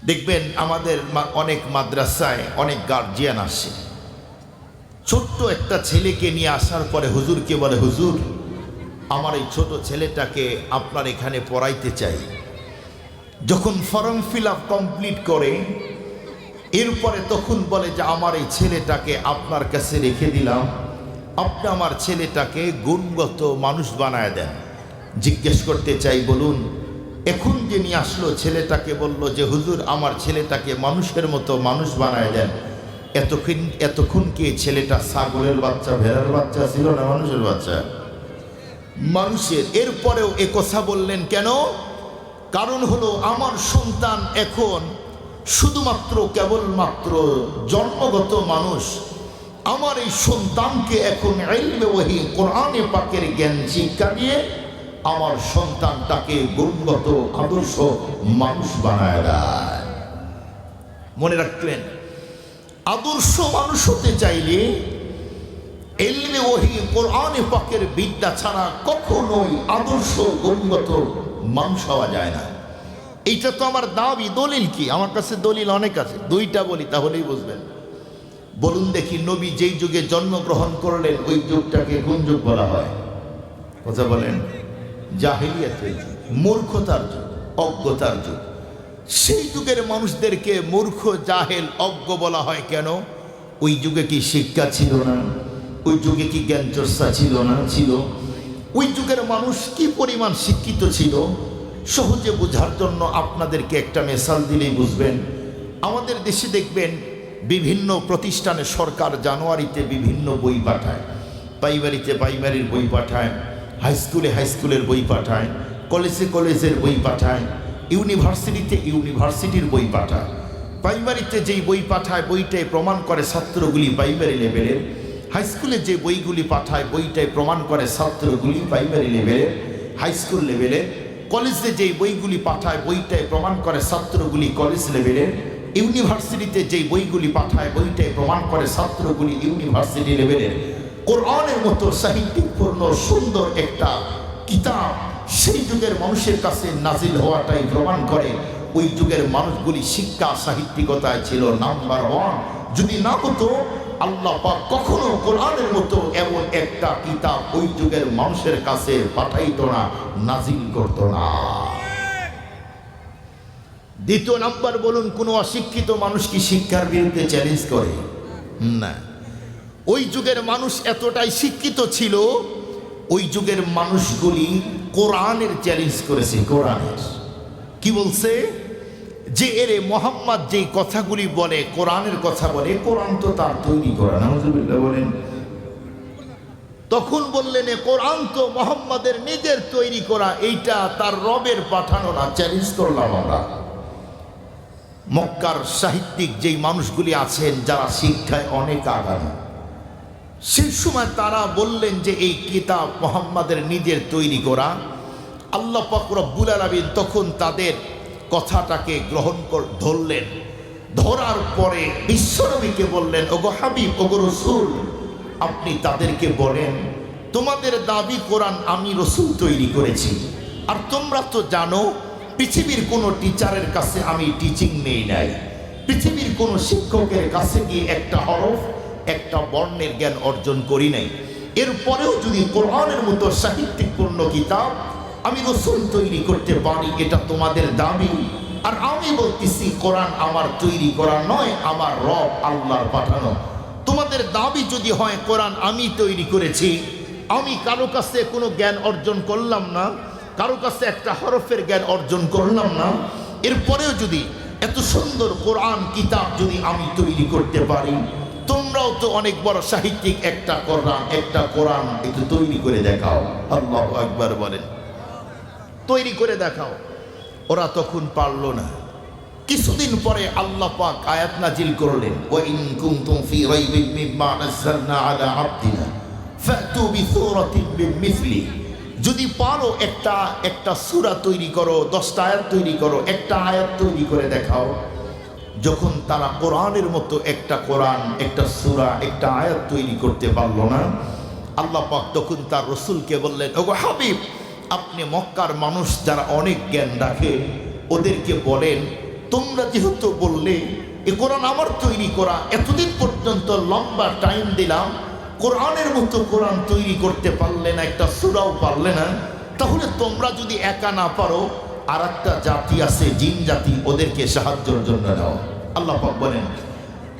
দেখবেন আমাদের অনেক মাদ্রাসায় অনেক গার্জিয়ান আসে, ছোট্ট একটা ছেলেকে নিয়ে আসার পরে হুজুরকে বলে, হুজুর আমার এই ছোট ছেলেটাকে আপনার এখানে পড়াইতে চাই। যখন ফর্ম ফিল আপ কমপ্লিট করে এরপরে তখন বলে যে আমার এই ছেলেটাকে আপনার কাছে রেখে দিলাম, আপনি আমার ছেলেটাকে গুণগত মানুষ বানায় দেন। জিজ্ঞেস করতে চাই, বলুন এখন যে নিয়ে আসলো ছেলেটাকে বলল যে হুজুর আমার ছেলেটাকে মানুষের মতো মানুষ বানায় দেন, এতক্ষণ কি ছেলেটা ছাগলের বাচ্চা, ভেড়ার বাচ্চা ছিল না মানুষের বাচ্চা? মানুষের। এরপরেও এ কথা বললেন কেন? কারণ হলো আমার সন্তান এখন শুধুমাত্র কেবলমাত্র জন্মগত মানুষ, আমার এই সন্তানকে এখন ইলমে ওহী কোরআনে পাকের জ্ঞান শিক্ষা দিয়ে আমার সন্তানটাকে গুণগত আদর্শ মানুষ বানায় দেয়। মনে রাখলেন, আদর্শ মানুষ হতে চাইলে ইলমে ওহী কোরআনে পাকের বিদ্যা ছাড়া কখনোই আদর্শ গুণগত মানুষ হওয়া যায় না। এইটা তো আমার দাবি। দলিল কি? আমার কাছে দলিল অনেক আছে, দুইটা বলি তাহলেই বুঝবেন। বলুন দেখি, নবী যেই যুগে জন্মগ্রহণ করলেন ওই যুগটাকে কোন যুগ বলা হয়? কথা বলেন। জাহেলিয়াতের যুগ, মূর্খতার যুগ, অজ্ঞতার যুগ। সেই যুগের মানুষদেরকে মূর্খ, জাহেল, অজ্ঞ বলা হয় কেন? ওই যুগে কি শিক্ষা ছিল না? ওই যুগে কি জ্ঞান চর্চা ছিল না? ছিল। ওই যুগের মানুষ কি পরিমাণ শিক্ষিত ছিল সহজে বোঝার জন্য আপনাদেরকে একটা মেসাল দিলেই বুঝবেন। আমাদের দেশে দেখবেন বিভিন্ন প্রতিষ্ঠানে সরকার জানুয়ারিতে বিভিন্ন বই পাঠায়, প্রাইমারিতে প্রাইমারির বই পাঠায়, হাইস্কুলে হাইস্কুলের বই পাঠায়, কলেজে কলেজের বই পাঠায়, ইউনিভার্সিটিতে ইউনিভার্সিটির বই পাঠায়। প্রাইমারিতে যেই বই পাঠায় বইটাই প্রমাণ করে ছাত্রগুলি প্রাইমারি লেভেলের, হাইস্কুলে যে বইগুলি পাঠায় বইটাই প্রমাণ করে ছাত্রগুলি প্রাইমারি লেভেলের, হাইস্কুল লেভেলের, কলেজে যেই বইগুলি পাঠায় বইটাই প্রমাণ করে ছাত্রগুলি কলেজ লেভেলের, ইউনিভার্সিটিতে যেই বইগুলি পাঠায় বইটাই প্রমাণ করে ছাত্রগুলি ইউনিভার্সিটি লেভেলের। কোরআনের মতো সাহিত্যিকপূর্ণ সুন্দর একটা কিতাব সেই যুগের মানুষের কাছে নাজিল হওয়াটাই প্রমাণ করে ওই যুগের মানুষগুলি শিক্ষা সাহিত্যিকতায় ছিল নাম্বার ওয়ান। যদি না হতো আল্লাহ পাক কখনো কোরআনের মতো এমন একটা কিতাব ওই যুগের মানুষের কাছে পাঠাইতো না, নাজিল করতো না। দ্বিতীয় নাম্বার, বলুন কোন অশিক্ষিত মানুষ কি শিক্ষার বিরুদ্ধে চ্যালেঞ্জ করে? না। ওই যুগের মানুষ এতটাই শিক্ষিত ছিল, ওই যুগের মানুষগুলি কোরআনের চ্যালেঞ্জ করেছে। কোরআনের কি বলছে? যে এরে মোহাম্মদ যেই কথাগুলি বলে কোরআনের কথা বলে, কোরআন তো তার তৈরি করা। নাউজুবিল্লাহ বলেন। তখন বললেন এ কোরআন তো মোহাম্মদের নিজের তৈরি করা, এইটা তার রবের পাঠানো না। চ্যালেঞ্জ করলাম আমরা। মক্কার সাহিত্যিক যেই মানুষগুলি আছেন যারা শিক্ষায় অনেক আগামী, সেই সময় তারা বললেন যে এই কিতাব মোহাম্মদের নিজের তৈরি করা। আল্লাহ পাক রব্বুল আলামিন তখন তাদের কথাটাকে গ্রহণ ধরলেন। ধরার পরে বিশ্বনবীকে বললেন, ওগো হাবিব, ওগো রসুল, আপনি তাদেরকে বলেন তোমাদের দাবি কোরআন আমি রসুল তৈরি করেছি, আর তোমরা তো জানো পৃথিবীর কোনো টিচারের কাছে আমি টিচিং নেই নাই, পৃথিবীর কোনো শিক্ষকের কাছে গিয়ে একটা হরফ একটা বর্ণের জ্ঞান অর্জন করি নাই। এরপরেও যদি কোরআনের মতো সাহিত্যিকপূর্ণ কিতাব আমি রসুল তৈরি করতে পারি, এটা তোমাদের দাবি। আর আমি বলতেছি কোরআন আমার তৈরি করা নয়, আমার রব আল্লাহর পাঠানো। তোমাদের দাবি যদি হয় কোরআন আমি তৈরি করেছি, আমি কারো কাছে কোনো জ্ঞান অর্জন করলাম না, কারো কাছে একটা হরফের জ্ঞান অর্জন করলাম না, এরপরেও যদি এত সুন্দর কোরআন কিতাব যদি আমি তৈরি করতে পারি, তোমরাও তো অনেক বড় সাহিত্যিক, একটা কোরআন একটু তৈরি করে দেখাও। আল্লাহু আকবার বলেন। তৈরি করে দেখাও। ওরা তখন পারল না। কিছুদিন পরে আল্লাহ পাক আয়াত নাজিল করলেন, ওয়া ইন কুনতুম ফি রাইবিন মিম্মা নাযালনা আলা আবদিনা ফাতু বিসূরাতিন বিমিসলি। যদি পারো একটা সূরা তৈরি করো, 10টা আয়াত তৈরি করো, একটা আয়াত তৈরি করে দেখাও। যখন তারা কোরআনের মতো একটা কোরআন, একটা সূরা, একটা আয়াত তৈরি করতে পারলো না, আল্লাহ পাক তখন তার রসুলকে বললেন, ওগো হাবিব, আপনি মক্কার মানুষ যারা অনেক জ্ঞান রাখে ওদেরকে বলেন তোমরা যেহেতু বললে এ কোরআন আমার তৈরি করা, এতদিন পর্যন্ত লম্বা টাইম দিলাম, কোরআনের মতো কোরআন তৈরি করতে পারলে না, একটা সূরাও পারলে না, তাহলে তোমরা যদি একা না পারো, আর একটা জাতি আছে জিন জাতি, ওদেরকে সাহায্যের জন্য নাও। আল্লাহ পাক বলেন,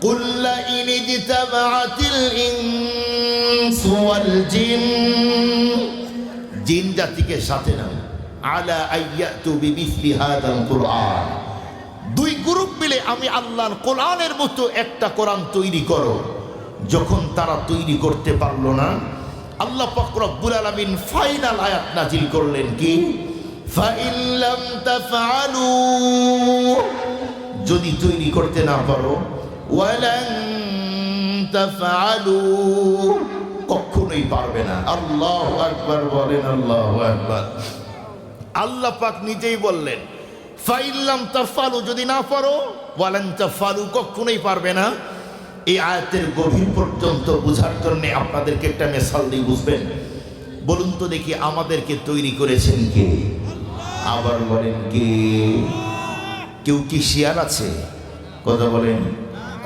قل لئن اجتمعت الإنس والجن, জিন জাতিকে সাথে নাও, আলা আইয়াতু বিমিসলি হাযাল কুরআন, দুই গ্রুপ মিলে আমি আল্লাহর কোরআনের মতো একটা কোরআন তৈরি করো। যখন তারা তৈরি করতে পারলো না, আল্লাহ পাক রব্বুল আলামিন ফাইনাল আয়াত নাজিল করলেন কি, ফাইন লাম তাফআলু, যদি তৈরি করতে না পারো, ওয়ালান তাফআলু, কখনোই পারবে না। আল্লাহু আকবার বলেন, আল্লাহু আকবার। আল্লাহ পাক নিজেই বললেন, ফাইন লাম তাফআলু, যদি না পারো, ওয়ালান তাফআলু, কখনোই পারবে না। এই আয়াতের গভীর পর্যন্ত বোঝার জন্য আপনাদেরকে একটা মিসাল দিয়ে বুঝবেন। বলুন তো দেখি, আমাদেরকে তৈরি করেছেন কে? আবার বলেন কে? কেউ কি শেয়ার আছে? কথা বলেন,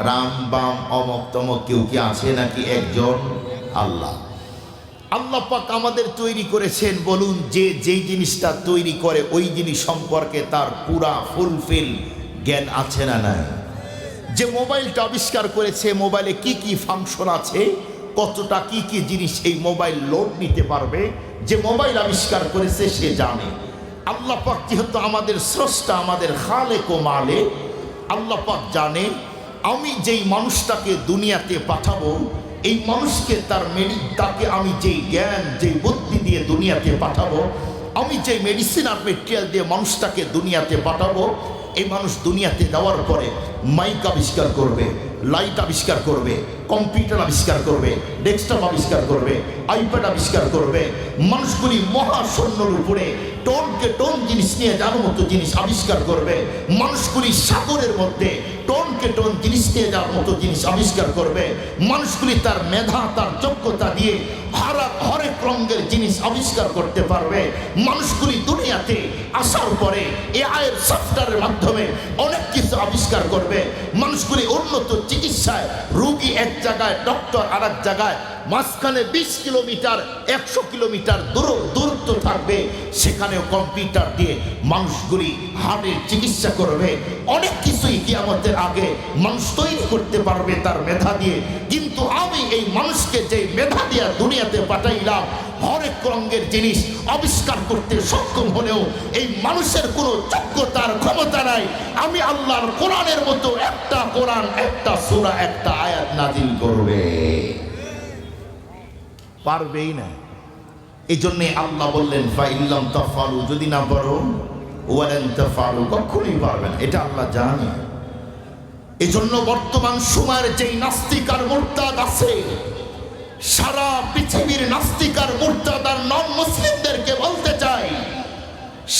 রাম বাম অমক তমক কেউ কি আছে নাকি? একজন আল্লাহ। আল্লাহ পাক আমাদের তৈরি করেছেন। বলুন, যে যেই জিনিসটা তৈরি করে ওই জিনিস সম্পর্কে তার পুরা ফুলফিল জ্ঞান আছে না নাই? যে মোবাইলটা আবিষ্কার করেছে, মোবাইলে কি কি ফাংশন আছে, কতটা কি কি জিনিস এই মোবাইল লোড নিতে পারবে, যে মোবাইল আবিষ্কার করেছে সে জানে। আল্লাহ পাক যেহেতু আমাদের স্রষ্টা, আমাদের খালেক ও মালিক, আল্লাহ পাক জানে আমি যেই মানুষটাকে দুনিয়াতে পাঠাবো, এই মানুষকে তাকে আমি যেই জ্ঞান, যেই বুদ্ধি দিয়ে দুনিয়াতে পাঠাবো, আমি যেই মেডিসিন আর মেটেরিয়াল দিয়ে মানুষটাকে দুনিয়াতে পাঠাবো, এই মানুষ দুনিয়াতে যাওয়ার পরে মাইক আবিষ্কার করবে, লাইট আবিষ্কার করবে, কম্পিউটার আবিষ্কার করবে, ডেস্কটপ আবিষ্কার করবে, আইপ্যাড আবিষ্কার করবে। মানুষগুলি মহাশূন্যের উপরে টনকে টন জিনিস নিয়ে যাওয়ার মতো জিনিস আবিষ্কার করবে। মানুষগুলি সাগরের মধ্যে টনকে টন জিনিস নিয়ে যাওয়ার মতো জিনিস আবিষ্কার করবে। মানুষগুলি তার মেধা, তার যোগ্যতা দিয়ে হরেক রঙের জিনিস আবিষ্কার করতে পারবে। মানুষগুলি দুনিয়াতে আসার পরে এআই এর সফটওয়্যারের মাধ্যমে অনেক কিছু আবিষ্কার করবে। মানুষগুলি উন্নত চিকিৎসায়, রোগী এক জায়গায়, ডক্টর আর এক জায়গায়, মাঝখানে 20 কিলোমিটার 100 কিলোমিটার দূরত্ব থাকবে, সেখানেও কম্পিউটার দিয়ে মানুষগুলি হার্টের চিকিৎসা করবে। অনেক কিছুই কিয়ামতের আগে মানুষ তৈরি করতে পারবে তার মেধা দিয়ে। কিন্তু আমি এই মানুষকে যে মেধা দিয়ে দুনিয়াতে পাঠাইলাম, হরেক রঙের জিনিস আবিষ্কার করতে সক্ষম হলেও এই মানুষের কোনো যোগ্যতার ক্ষমতা নাই আমি আল্লাহর কোরআনের মতো একটা কোরআন, একটা সূরা, একটা আয়াত নাজিল করবে, পারবেই না। এই জন্যে আল্লাহ বললেন, ফাইল্লাম তাফআলু, যদি না পারো, ওয়ালান তাফআলু, কখনোই পারবে না। এটা আল্লাহ জানে। এই জন্য বর্তমান সময়ের যেই নাস্তিক আর মুরতাদ আছে, সারা পৃথিবীর নাস্তিক আর মুরতাদ আর নন মুসলিমদেরকে বলতে চাই,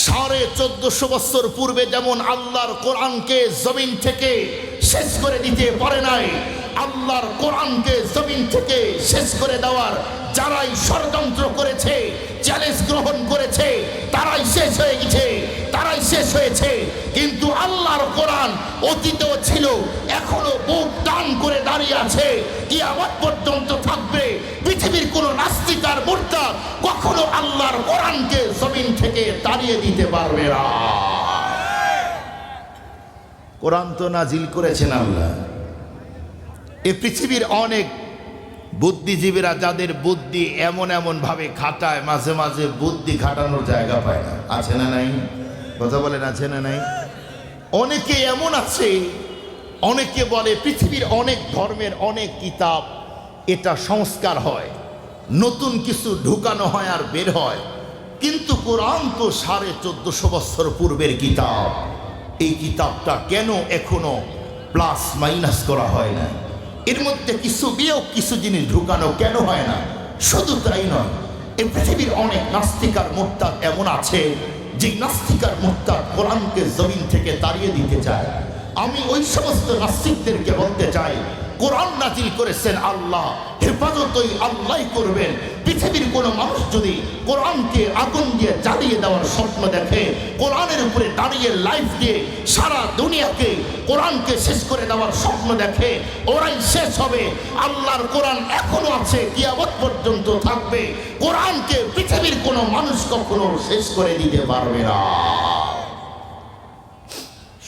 1450 বছর পূর্বে যেমন আল্লাহর কোরআনকে জমিন থেকে শেষ করে দিতে পারে নাই, আল্লাহর কোরআনকে জমিন থেকে শেষ করে দেওয়ার যারাই ষড়যন্ত্র করেছে, চ্যালেঞ্জ গ্রহণ করেছে, তারাই শেষ হয়ে গেছে, তারাই শেষ হয়েছে। কিন্তু আল্লাহর কোরআন অতীতেও ছিল, এখনো বুক টান করে দাঁড়িয়ে আছে, কিয়ামত পর্যন্ত থাকবে। পৃথিবীর কোন নাস্তিক আর মুরতাদ কখনো আল্লাহর কোরআনকে জমিন থেকে তাড়িয়ে দিতে পারবে না। কোরআন তো নাজিল করেছেন আল্লাহ। এই পৃথিবীর অনেক বুদ্ধিজীবীরা, যাদের বুদ্ধি এমন এমন ভাবে খাটায়, মাঝে মাঝে বুদ্ধি খাটানোর জায়গা পায় না। আছে না নাই? কথা বলেন, আছে না নাই? অনেকে এমন আছে, অনেকে বলে পৃথিবীর অনেক ধর্মের অনেক কিতাব এটা সংস্কার হয়, নতুন কিছু ঢুকানো হয় আর বের হয়, কিন্তু কোরআন তো 1450 বছর পূর্বের কিতাব। এই কিতাবটা কেন এখনো প্লাস মাইনাস করা হয় না? এর মধ্যে কিছু বিয়োগ, কিছু জিনিস ঢুকানো কেন হয় না? শুধু তাই নয়, এই পৃথিবীর অনেক নাস্তিক আর মুরতাদ এমন আছে, যে নাস্তিক আর মুরতাদ কোরআনকে জমিন থেকে তাড়িয়ে দিতে চায়। আমি ওই সমস্ত নাস্তিকদেরকে বলতে চাই, কোরআন নাজিল করেছেন আল্লাহ, হেফাজতই আল্লাহই করবেন। পৃথিবীর কোনো মানুষ যদি কোরআনকে আগুন দিয়ে জ্বালিয়ে দেওয়ার স্বপ্ন দেখে, কোরআনের উপরে দাঁড়িয়ে লাইফ দিয়ে সারা দুনিয়াকে কোরআনকে শেষ করে দেওয়ার স্বপ্ন দেখে, ওরাই শেষ হবে। আল্লাহর কোরআন এখনো আছে, কিয়ামত পর্যন্ত থাকবে। কোরআনকে পৃথিবীর কোনো মানুষ কখনো শেষ করে দিতে পারবে না।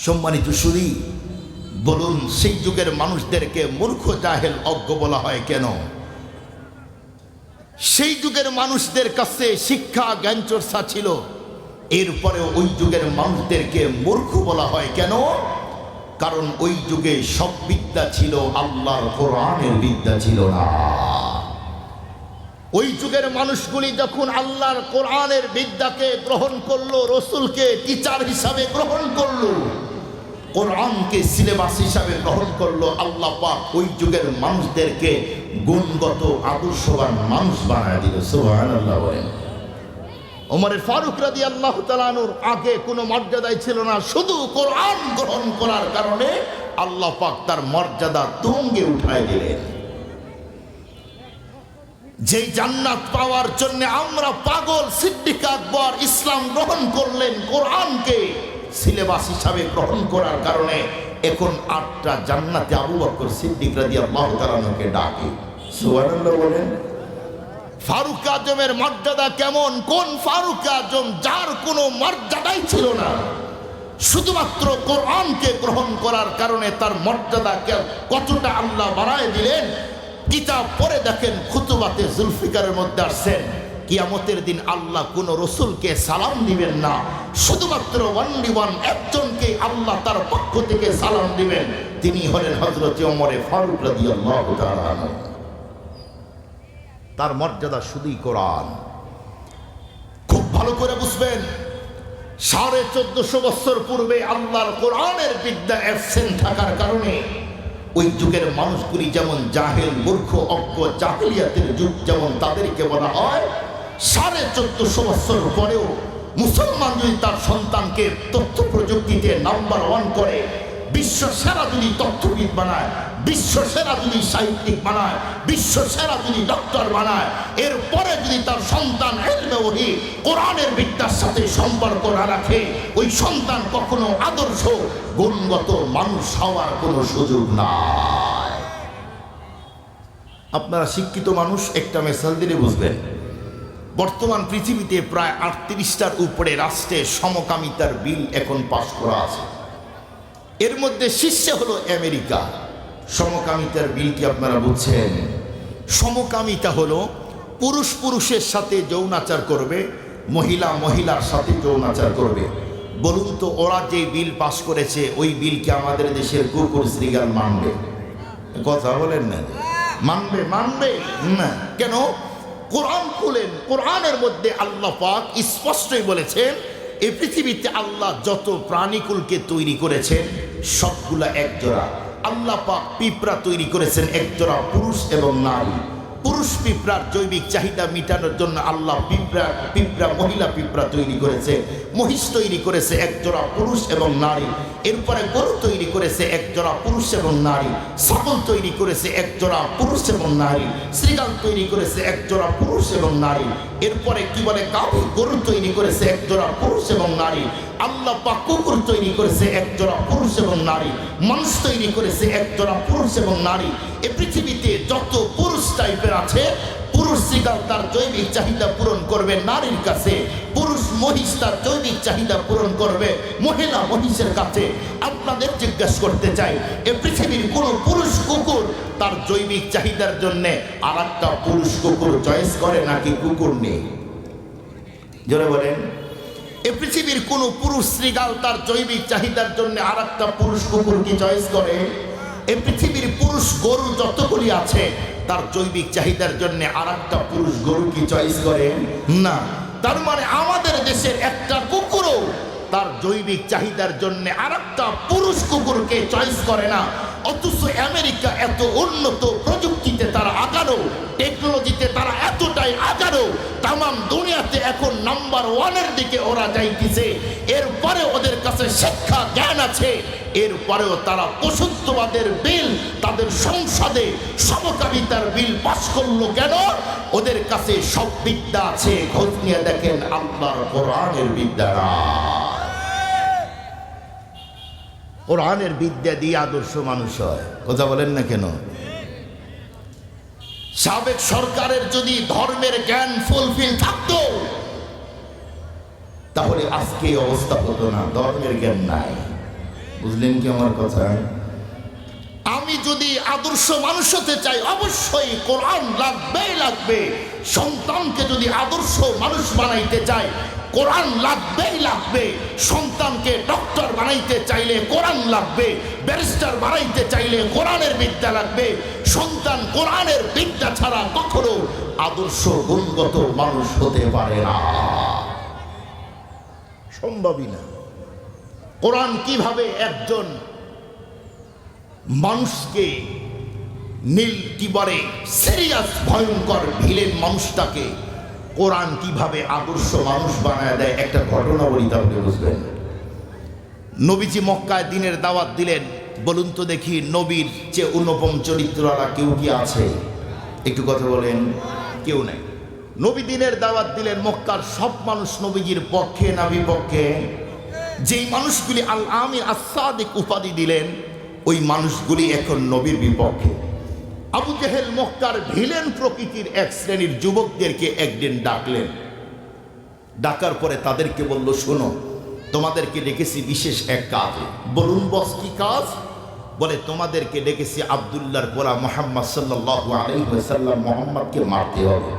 সম্মানিত সুধী, বলুন সেই যুগের মানুষদেরকে মূর্খ, জাহেল, অজ্ঞ বলা হয় কেন? সেই যুগের মানুষদের কাছে শিক্ষা জ্ঞান চর্চা ছিল, এরপরে ওই যুগের মানুষদেরকে মূর্খ বলা হয় কেন? কারণ ওই যুগে সব বিদ্যা ছিল, আল্লাহর কোরআনের বিদ্যা ছিল না। ওই যুগের মানুষগুলি যখন আল্লাহর কোরআনের বিদ্যাকে গ্রহণ করলো, রসুলকে টিচার হিসাবে গ্রহণ করলো, কোরআনকে সিলেবাস হিসাবে গ্রহণ করলো, আল্লাহ পাক ওই যুগের মানুষদেরকে গুণগত আদর্শবান মানুষ বানায় দিল। সুবহানাল্লাহ বলেন। ওমর ফারুক রাদিয়াল্লাহু তাআলা আনহুর আগে কোনো মর্যাদাই ছিল না, শুধু কোরআন গ্রহণ করার কারণে আল্লাহ পাক তার মর্যাদা তুঙ্গে উঠায় দিলেন। যেই জান্নাত পাওয়ার জন্য আমরা পাগল, সিদ্দিক আকবর ইসলাম গ্রহণ করলেন কোরআনকে সিলেবাস হিসাবে গ্রহণ করার কারণে। এখন 8টা জান্নাতে আবু বকর সিদ্দিক রাদিয়াল্লাহু তাআলা আনহুকে ডাকে। সুবহানাল্লাহ বলেন। ফারুক আজমের মর্যাদা কেমন? কোন ফারুক আজম যার কোনো মর্যাদাই ছিল না, শুধুমাত্র কোরআনকে গ্রহণ করার কারণে তার মর্যাদা কতটা আল্লাহ বাড়ায় দিলেন। কিতাব পড়ে দেখেন, খুতুবাতে জুলফিকারের মধ্যে আসছেন কিয়ামতের দিন আল্লাহ কোন রসুলকে সালাম দিবেন না, শুধুমাত্র ওয়ানলি ওয়ান একজনকে আল্লাহ তার পক্ষ থেকে সালাম দিবেন, তিনি হলেন হযরত ওমর ফারুক রাদিয়াল্লাহু তাআলা আনহু। তার মর্যাদা শুধুই কোরআন। খুব ভালো করে বুঝবেন, 1450 বছর পূর্বে আল্লাহর কোরআনের বিদ্যা অ্যাবসেন্ট থাকার কারণে ওই যুগের মানুষগুলি যেমন জাহেল, মূর্খ, অজ্ঞ, জাহেলিয়াতের যুগ যেমন তাদেরকে বলা হয়, 1450 বছর পরেও মুসলমান যদি তার সন্তানকে তথ্য প্রযুক্তিতে নাম্বার 1 করে, বিশ্ব সেরা যদি তথ্যবিদ বানায়, বিশ্ব সেরা যদি সাহিত্যিক বানায়, বিশ্ব সেরা যদি ডক্টর বানায়, এরপরে যদি তার সন্তান ইলমে ওহী কোরআনের বিদ্যার সাথে সম্পর্ক না রাখে, ওই সন্তান কখনো আদর্শ গুণগত মানুষ হওয়ার কোনো সুযোগ নাই। আপনারা শিক্ষিত মানুষ, একটা মেসাল দিলে বুঝবেন। বর্তমান পৃথিবীতে প্রায় 38টার উপরে রাষ্ট্রে সমকামিতার বিল এখন পাশ করা আছে। এর মধ্যে শীর্ষে হলো আমেরিকা। সমকামিতার বিল কি আপনারা বুঝছেন? সমকামিতা হলো পুরুষ পুরুষের সাথে যৌনাচার করবে, মহিলা মহিলার সাথে যৌনাচার করবে। বলুন তো, ওরা যে বিল পাশ করেছে ওই বিল কি আমাদের দেশের কুকুর শ্রীগাল মানবে? কথা বলেন না। মানবে? মানবে না। কেন? কোরআন খুলেন, কোরআনের মধ্যে আল্লাহ পাক স্পষ্টই বলেছেন, এই পৃথিবীতে আল্লাহ যত প্রাণীকুলকে তৈরি করেছেন সবগুলা একজোড়া। আল্লাহ পাক পিঁপড়া তৈরি করেছেন একজোড়া পুরুষ এবং নারী। পুরুষ পিঁপড়ার জৈবিক চাহিদা মেটানোর জন্য আল্লাহ পিঁপড়া মহিলা পিঁপড়া তৈরি করেছে। মহিষ তৈরি করেছে একজোড়া পুরুষ এবং নারী। এরপরে গরু তৈরি করেছে একজোড়া পুরুষ এবং নারী। ছাগল তৈরি করেছে একজোড়া পুরুষ এবং নারী। শ্রীগাল তৈরি করেছে একজোড়া পুরুষ এবং নারী। এরপরে কি বলে, গাভী গরু তৈরি করেছে একজোড়া পুরুষ এবং নারী। আল্লাহ পাক কুকুর তৈরি করেছে একজোড়া পুরুষ এবং নারী। মানুষ তৈরি করেছে একজোড়া পুরুষ এবং নারী। এই পৃথিবীতে যত পুরুষ টাইপের আছে, পুরুষ শ্রীগাল তার জৈবিক চাহিদা পূরণ করবে নারীর কাছে, পুরুষ মহিষ তার জৈবিক চাহিদা পূরণ করবে মহিলা মহিষের কাছে। আপনাদের জিজ্ঞাসা করতে চাই, এ পৃথিবীর কোন পুরুষ কুকুর তার জৈবিক চাহিদার জন্য আর একটা পুরুষ কুকুর চয়েস করে নাকি কুকুর নেই? জোরে বলেন। এ পৃথিবীর কোন পুরুষ শ্রীগাল তার জৈবিক চাহিদার জন্য আর একটা পুরুষ কুকুর কি চয়েস করে? এই পৃথিবীর পুরুষ গরু যতগুলি আছে তার জৈবিক চাহিদার জন্য আর একটা পুরুষ গরু কি চয়েস করে? না। তার মানে আমাদের দেশের একটা কুকুরও তার জৈবিক চাহিদার জন্য আর একটা পুরুষ কুকুরকে চয়েস করে না। অথচ আমেরিকা এত উন্নত, প্রযুক্তিতে তারা আগানো, টেকনোলজিতে তারা এতটাই আগানো, তামাম দুনিয়াতে এখন নাম্বার 1-এর দিকে ওরা যাইতেছে। এরপরে ওদের কাছে শিক্ষা জ্ঞান আছে, এরপরেও তারা পশুত্ববাদের বিল তাদের সংসদে সমকামিতার বিল পাস করলো কেন? ওদের কাছে সব বিদ্যা আছে, খোঁজ নিয়ে দেখেন আল্লাহর কোরআনের বিদ্যা না। কোরআনের বিদ্যা দিয়ে আদর্শ মানুষ হয়, কথা বলেন না কেন? সাবেক সরকারের যদি ধর্মের জ্ঞান ফুলফিল থাকতো তাহলে আজকে এই অবস্থা হতো না। ধর্মের জ্ঞান নাই, বুঝলেন কি আমার কথা? আমি যদি আদর্শ মানুষ হতে চাই অবশ্যই কোরআন লাগবেই লাগবে। সন্তানকে যদি আদর্শ মানুষ বানাইতে চাই কোরআন লাগবেই লাগবে। সন্তানকে ডক্টর বানাইতে চাইলে কোরআন লাগবে, ব্যারিস্টার বানাইতে চাইলে কোরআনের বিদ্যা লাগবে। সন্তান কোরআনের বিদ্যা ছাড়া কখনো আদর্শ গুণগত মানুষ হতে পারে না, সম্ভবই না। কোরআন কিভাবে একজন মানুষকে কি বলে সিরিয়াস ভয়ঙ্কর ভিলেন মানুষটাকে কোরআন কিভাবে আদর্শ মানুষ বানায় দেয়, একটা ঘটনা বলি তাহলে বুঝবেন। নবীজি মক্কায় দিনের দাওয়াত দিলেন। বলুন তো দেখি নবীর চেয়ে অনুপম চরিত্রওয়ালা কেউ কি আছে? একটু কথা বলেন। কেউ নাই। নবী দিনের দাওয়াত দিলেন, মক্কার সব মানুষ নবীজির পক্ষে না বিপক্ষে? যেই মানুষগুলি আল আমিন আস-সাদিক উপাধি দিলেন ওই মানুষগুলি এখন নবীর বিপক্ষে। আবু জেহেল মক্কার ভিলেন প্রকৃতির এক শ্রেণীর যুবকদেরকে একদিন ডাকলেন। ডাকার পরে তাদেরকে বলল, শোনো, তোমাদেরকে ডেকেছি বিশেষ এক কাজ। বলুন বস, কি কাজ? বলে, তোমাদেরকে ডেকেছি আব্দুল্লাহর পোলা মুহাম্মদ সাল্লাল্লাহু আলাইহি ওয়াসাল্লাম মুহাম্মদকে মারতে হবে।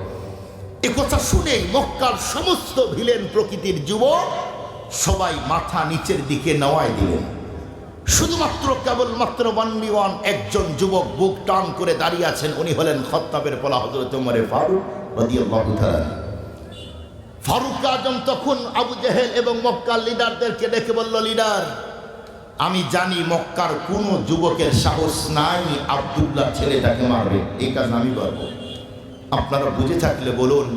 এ কথা শুনে মক্কার সমস্ত ভিলেন প্রকৃতির যুবক সবাই মাথা নিচের দিকে নেওয়ায় দিলেন। শুধুমাত্র কেবলমাত্র ওয়ান একজন যুবক বুক টান করে দাঁড়িয়ে আছেন। উনি হলেন খাত্তাবের পোলা হযরত ওমর ফারুক রাদিয়াল্লাহু তাআলা। ফারুক আজম তখন আবু জেহেল এবং মক্কার লিডারদেরকে ডেকে বলল, লিডার, আমি জানি মক্কার কোনো যুবকের সাহস নাই আব্দুল্লাহ ছেলেটাকে মারবে, এই কাজ আমি করব। আপনারা বুঝে থাকলে বলুন,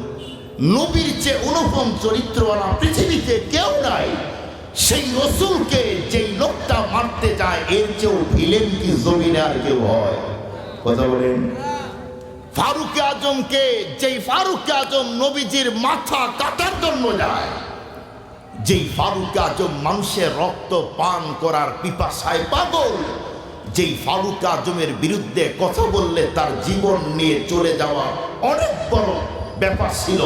নবীর চেয়ে অনুপম চরিত্রওয়ালা পৃথিবীতে কেউ নাই। সেই রাসূলকে যেই লোকটা মারতে যায় এর চেয়েও ভিলেন কি জমিনে আর কেউ হয়? কথা বলেন। ফারুক আজমকে, যেই ফারুক আজম নবীজির মাথা কাটার জন্য যায়, যেই ফারুক আজম মানুষের রক্ত পান করার পিপাসায় পাগল, যেই ফারুক আজমের বিরুদ্ধে কথা বললে তার জীবন নিয়ে চলে যাওয়া অনেক বড় ব্যাপার ছিল,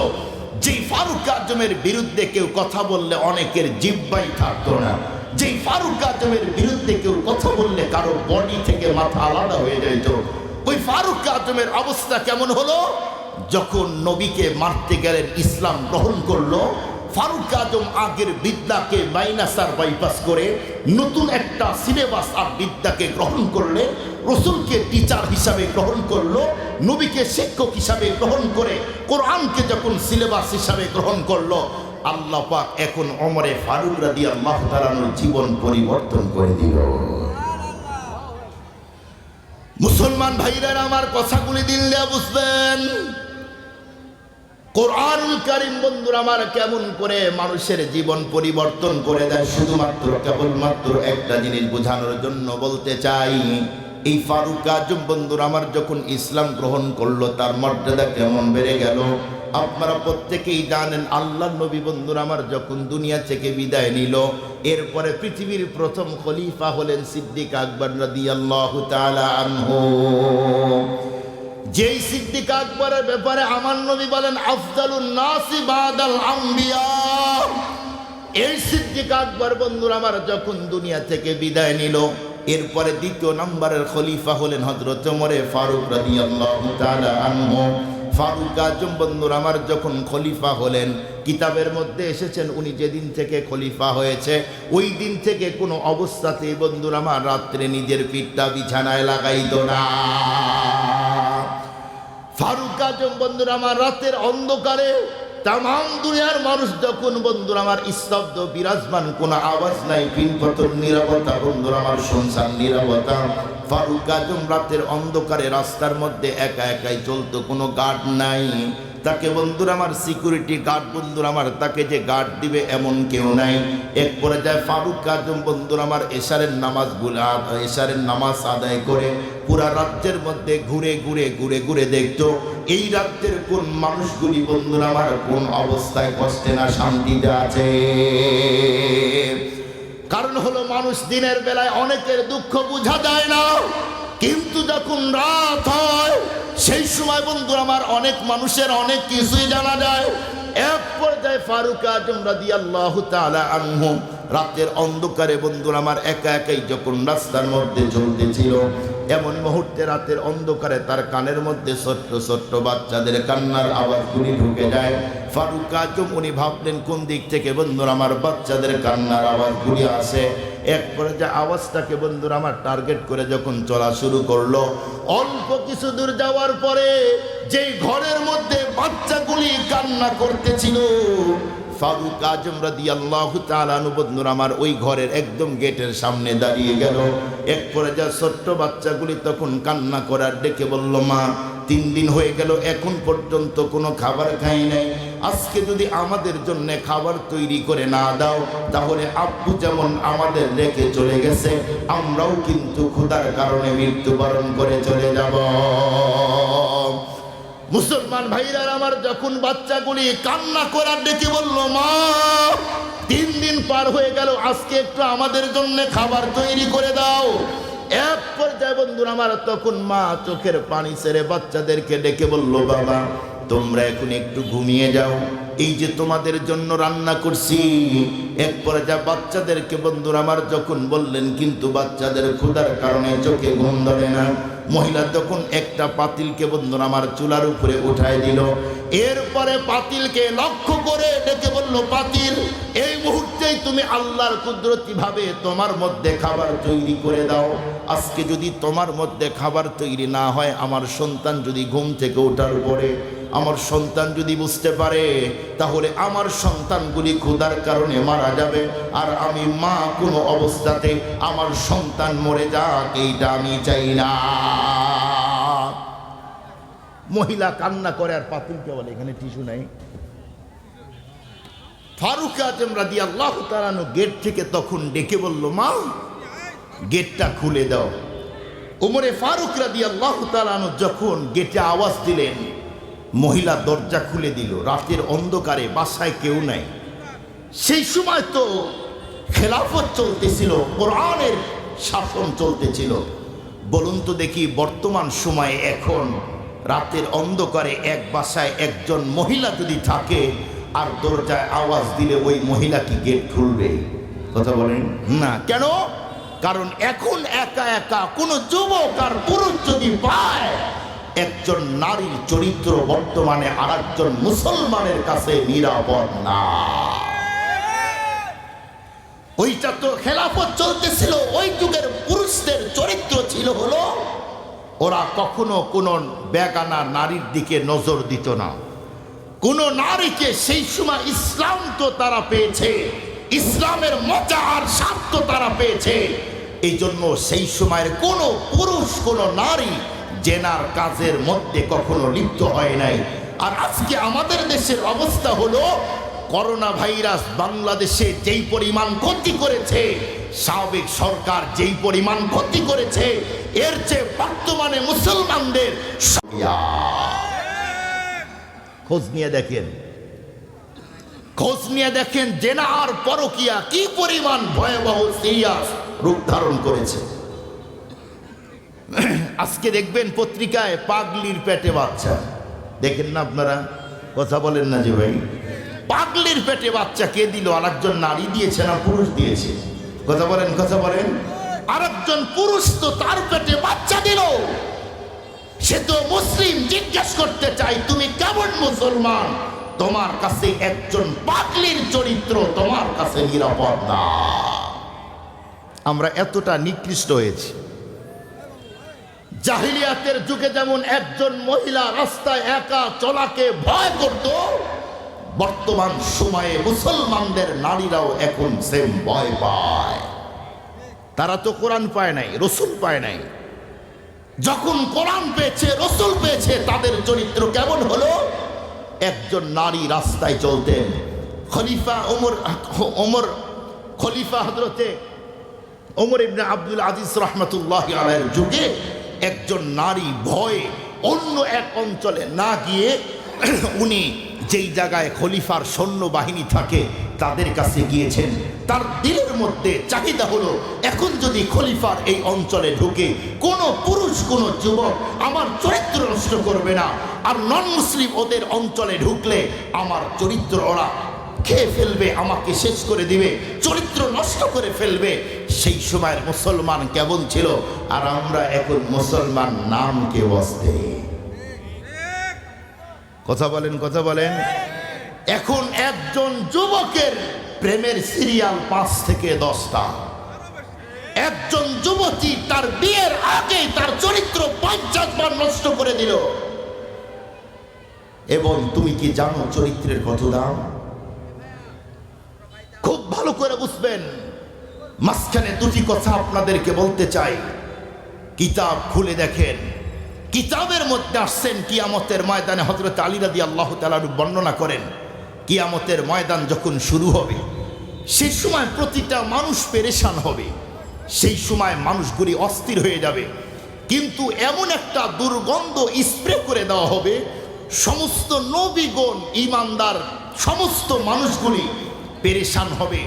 যেই ফারুক আজমের বিরুদ্ধে কেউ কথা বললে অনেকের জিহ্বাই থাকতো না, যেই ফারুক আজমের বিরুদ্ধে কেউ কথা বললে কারো বডি থেকে মাথা আলাদা হয়ে যেত, ওই ফারুক আজমের অবস্থা কেমন হলো? যখন নবীকে মারতে গেলেন, ইসলাম গ্রহণ করলো, ফারুক আজম আগের বিদ্যাকে মাইনাস আর বাইপাস করে নতুন একটা সিলেবাস আর বিদ্যাকে গ্রহণ করলে, রসুলকে টিচার হিসাবে গ্রহণ করলো, নবীকে শিক্ষক হিসাবে গ্রহণ করে কোরআনকে যখন সিলেবাস হিসাবে গ্রহণ করলো, আল্লাহ পাক এখন ওমরে ফারুক রাদিয়াল্লাহু তাআলার জীবন পরিবর্তন করে দিল। মুসলমান ভাইরা আমার কথাগুলি দিল দিয়ে বুঝবেন। কোরআনুল কারীম বন্ধুরা আমার কেমন করে মানুষের জীবন পরিবর্তন করে দেয়, শুধুমাত্র কেবলমাত্র একটা জিনিস বোঝানোর জন্য বলতে চাই। এই ফারুক আজম বন্ধুরা আমার যখন ইসলাম গ্রহণ করলো তার মর্যাদা কেমন বেড়ে গেল আপনারা প্রত্যেকেই জানেন। আল্লাহ নবী বন্ধুরা আমার যখন দুনিয়া থেকে বিদায় নিল, এরপরে পৃথিবীর প্রথম খলিফা হলেন সিদ্দিক আকবর রাদিয়াল্লাহু তাআলা আনহু। যেই সিদ্দিক আকবরের ব্যাপারে আমার নবী বলেন আফজালুন নাসি বাদাল আম্বিয়া। এই সিদ্দিক আকবর বন্ধুরা আমার যখন দুনিয়া থেকে বিদায় নিল, এরপরে দ্বিতীয় নম্বরের খলিফা হলেন হযরত ওমরে ফারুক রাদিয়াল্লাহু তাআলা আনহু। ফারুক আজম বন্ধুরা আমার যখন খলিফা হলেন, কিতাবের মধ্যে এসেছেন উনি যেদিন থেকে খলিফা হয়েছে ওই দিন থেকে কোনো অবস্থাতেই বন্ধুরা আমার রাত্রে নিজের পিঠটা বিছানায় লাগাইতো না। ফারুক আজম বন্ধুরা আমার রাতের অন্ধকারে তাম দুনিয়ার মানুষ যখন বন্ধুরা আমার স্তব্ধ বিরাজমান, কোনো আওয়াজ নাই, পিনপতন নীরবতা বন্ধুরা আমার, শুনশান নীরবতা। ফারুক আজম রাতের অন্ধকারে রাস্তার মধ্যে একা একাই চলতো, কোনো গার্ড নাই। তাকে বন্ধুরা আমার সিকিউরিটি গার্ড বন্ধুরা আমার তাকে যে গার্ড দিবে এমন কেউ নাই। এক পর্যায়ে ফারুক আজম বন্ধুরা আমার এশারের নামাজ আদায় করে পুরা রাজ্যের মধ্যে ঘুরে ঘুরে ঘুরে ঘুরে দেখতো এই রাজ্যের কোন মানুষগুলি বন্ধুরা আমার কোন অবস্থায় কষ্টে না শান্তিতে আছে। কারণ হলো মানুষ দিনের বেলায় অনেকের দুঃখ বোঝা যায় না, কিন্তু যখন রাত হয় সেই সময় বন্ধুরা আমার অনেক মানুষের অনেক কিছুই জানা যায়। এক পর্যায়ে ফারুক আজম রাদিয়াল্লাহু তাআলা আনহু রাতের অন্ধকারে বন্ধুরা আমার একা একাই যখন রাস্তার মধ্যে চলতেছিল, এমন মুহূর্তে রাতের অন্ধকারে তার কানের মধ্যে ছোট্ট ছোট্ট বাচ্চাদের কান্নার আওয়াজগুলি ঢুকে যায়। ফারুক আজম উনি ভাবলেন কোন দিক থেকে বন্ধুরা আমার বাচ্চাদের কান্নার আওয়াজগুলি আসে। এক পর্যায়ে আওয়াজটাকে বন্ধুরা আমার টার্গেট করে যখন চলা শুরু করলো, অল্প কিছু দূর যাওয়ার পরে যেই ঘরের মধ্যে বাচ্চাগুলি কান্না করতেছিল, ফারুক আজম রাদিয়াল্লাহু তাআলা আনহু বন্ধুরা আমার ওই ঘরের একদম গেটের সামনে দাঁড়িয়ে গেল। এক পর্যায়ে ছোট্ট বাচ্চাগুলি তখন কান্না করার ডেকে বলল, মা 3 দিন হয়ে গেল এখন পর্যন্ত কোনো খাবার খাই নাই, আজকে যদি আমাদের জন্য খাবার তৈরি করে না দাও তাহলে আব্বু যেমন আমাদের রেখে চলে গেছে আমরাও কিন্তু ক্ষুধার কারণে মৃত্যুবরণ করে চলে যাব। মুসলমান ভাইরা আমার যখন বাচ্চাগুলি কান্না করার ডেকে বলল, মা 3 দিন পার হয়ে গেল আজকে একটু আমাদের জন্য খাবার তৈরি করে দাও। এক পর্যায়ে বন্ধুরা আমার তখন মা চোখের পানি ছেড়ে বাচ্চাদেরকে ডেকে বলল, বাবা তোমরা এখন একটু ঘুমিয়ে যাও, এই যে তোমাদের জন্য রান্না করছি। এক পর্যায়ে বাচ্চাদেরকে বন্ধুরা আমার যখন বললেন, কিন্তু বাচ্চাদের ক্ষুধার কারণে চোখে ঘুম ধরে না। মহিলা তখন একটা পাতিলকে বন্ধুরা আমার চুলার উপরে উঠায় দিল। এরপরে পাতিলকে লক্ষ্য করে ডেকে বলল, পাতিল এই মুহূর্তেই তুমি আল্লাহর কুদরতি ভাবে তোমার মধ্যে খাবার তৈরি করে দাও। আজকে যদি তোমার মধ্যে খাবার তৈরি না হয়, আমার সন্তান যদি ঘুম থেকে ওঠার পরে আমার সন্তান যদি বুঝতে পারে, তাহলে আমার সন্তানগুলি ক্ষুধার কারণে মারা যাবে, আর আমি মা কোনো অবস্থাতে আমার সন্তান মরে যাক এইটা আমি চাই না। মহিলা কান্না করে আর পাতিলকে বলে, এখানে টিস্যু নাই। ফারুক আজম রাদিয়াল্লাহু তাআলা আনহু গেট থেকে তখন ডেকে বলল, মা গেটটা খুলে দাও। ওমরে ফারুক রাদিয়াল্লাহু তাআলা আনহু যখন গেটে আওয়াজ দিলেন, মহিলা দরজা খুলে দিল। রাতের অন্ধকারে বাসায় কেউ নাই। সেই সময় তো খেলাফত চলতেছিল, কোরআনের শাসন চলতেছিল। বলুন তো দেখি বর্তমান সময়ে এখন রাতের অন্ধকারে এক বাসায় একজন মহিলা যদি থাকে আর দরজায় আওয়াজ দিলে ওই মহিলা কি গেট খুলবে? কথা বলেন না কেন? কারণ এখন একা একা কোনো যুবক আর পুরুষ যদি পায়, একজন নারীর চরিত্র বর্তমানে আরেকজন মুসলমানের কাছে নিরাপদ না। ওইটা তো খেলাফত চলতেছিল, ওই যুগের পুরুষদের চরিত্র ছিল হলো ওরা কখনো কোনো বেগানা নারীর দিকে নজর দিত না। কোন নারীকে সেই সময় ইসলাম তো তারা পেয়েছে, ইসলামের মজা আর স্বাদ তো তারা পেয়েছে। এই জন্য সেই সময়ের কোনো পুরুষ কোনো নারী জেনার কাজের মধ্যে কখনো লিপ্ত হয় নাই। আর আজকে আমাদের দেশের অবস্থা হলো, করোনা ভাইরাস বাংলাদেশে যেই পরিমাণ ক্ষতি করেছে, সাবেক সরকার যেই পরিমাণ ক্ষতি করেছে, এর চেয়ে বর্তমানে মুসলমানদের খোঁজ নিয়ে দেখেন জেনা আর পরকিয়া কি পরিমাণ ভয়াবহ সিরিয়াস রূপ ধারণ করেছে। আজকে দেখবেন পত্রিকায় পাগলির পেটে বাচ্চা, দেখেন না আপনারা? কথা বলেন না যে ভাই, পাগলির পেটে বাচ্চা কে দিল? আরেকজন নারী দিয়েছে না পুরুষ দিয়েছে? কথা বলেন। আরেকজন পুরুষ তো তার পেটে বাচ্চা দিল, সে তো মুসলিম। জিজ্ঞেস করতে চাই, তুমি কেমন মুসলমান? তোমার কাছে একজন পাগলির চরিত্র তোমার কাছে নিরাপদ না। আমরা এতটা নিকৃষ্ট হয়েছি। জাহিলিয়াতের যুগে যেমন একজন মহিলা রাস্তায় একা চলাকে ভয় করত, বর্তমান সময়ে মুসলমানদের নারীরাও এখন সেম ভয় পায়। তারা তো কোরআন পায় নাই, রসুল পায় নাই। যখন কোরআন পেয়েছে, রসুল পেয়েছে, তাদের চরিত্র কেমন হলো? একজন নারী রাস্তায় চলতেন। খলিফা হযরতে ওমর ইবনে আব্দুল আজিজ রাহমাতুল্লাহি আলাইহির যুগে একজন নারী ভয়ে অন্য এক অঞ্চলে না গিয়ে উনি যেই জায়গায় খলিফার সৈন্যবাহিনী থাকে তাদের কাছে গিয়েছেন। তার দিলের মধ্যে চাহিদা হলো, এখন যদি খলিফার এই অঞ্চলে ঢুকে কোনো পুরুষ কোনো যুবক আমার চরিত্র নষ্ট করবে না, আর নন মুসলিম ওদের অঞ্চলে ঢুকলে আমার চরিত্র ওরা খেয়ে ফেলবে, আমাকে শেষ করে দিবে, চরিত্র নষ্ট করে ফেলবে। সেই সময়ের মুসলমান কেমন ছিল, আর আমরা এখন মুসলমান নামকে বসতে। কথা বলেন, কথা বলেন। এখন একজন যুবকের প্রেমের সিরিয়াল 5 থেকে 10টা। একজন যুবতী তার বিয়ের আগে তার চরিত্র 50 বার নষ্ট করে দিল। এবং তুমি কি জানো চরিত্রের কত দাম? খুব ভালো করে বুঝবেন। মাঝখানে দুটি কথা আপনাদেরকে বলতে চাই। কিতাব খুলে দেখেন, কিতাবের মধ্যে আসছেন কিয়ামতের ময়দানে হযরত আলী রাদিয়াল্লাহু তাআলা বর্ণনা করেন, কিয়ামতের ময়দান যখন শুরু হবে সেই সময় প্রতিটা মানুষ পেরেশান হবে, সেই সময় মানুষগুলি অস্থির হয়ে যাবে। কিন্তু এমন একটা দুর্গন্ধ স্প্রে করে দেওয়া হবে, সমস্ত নবীগণ ঈমানদার সমস্ত মানুষগুলি পেরেশান হবে।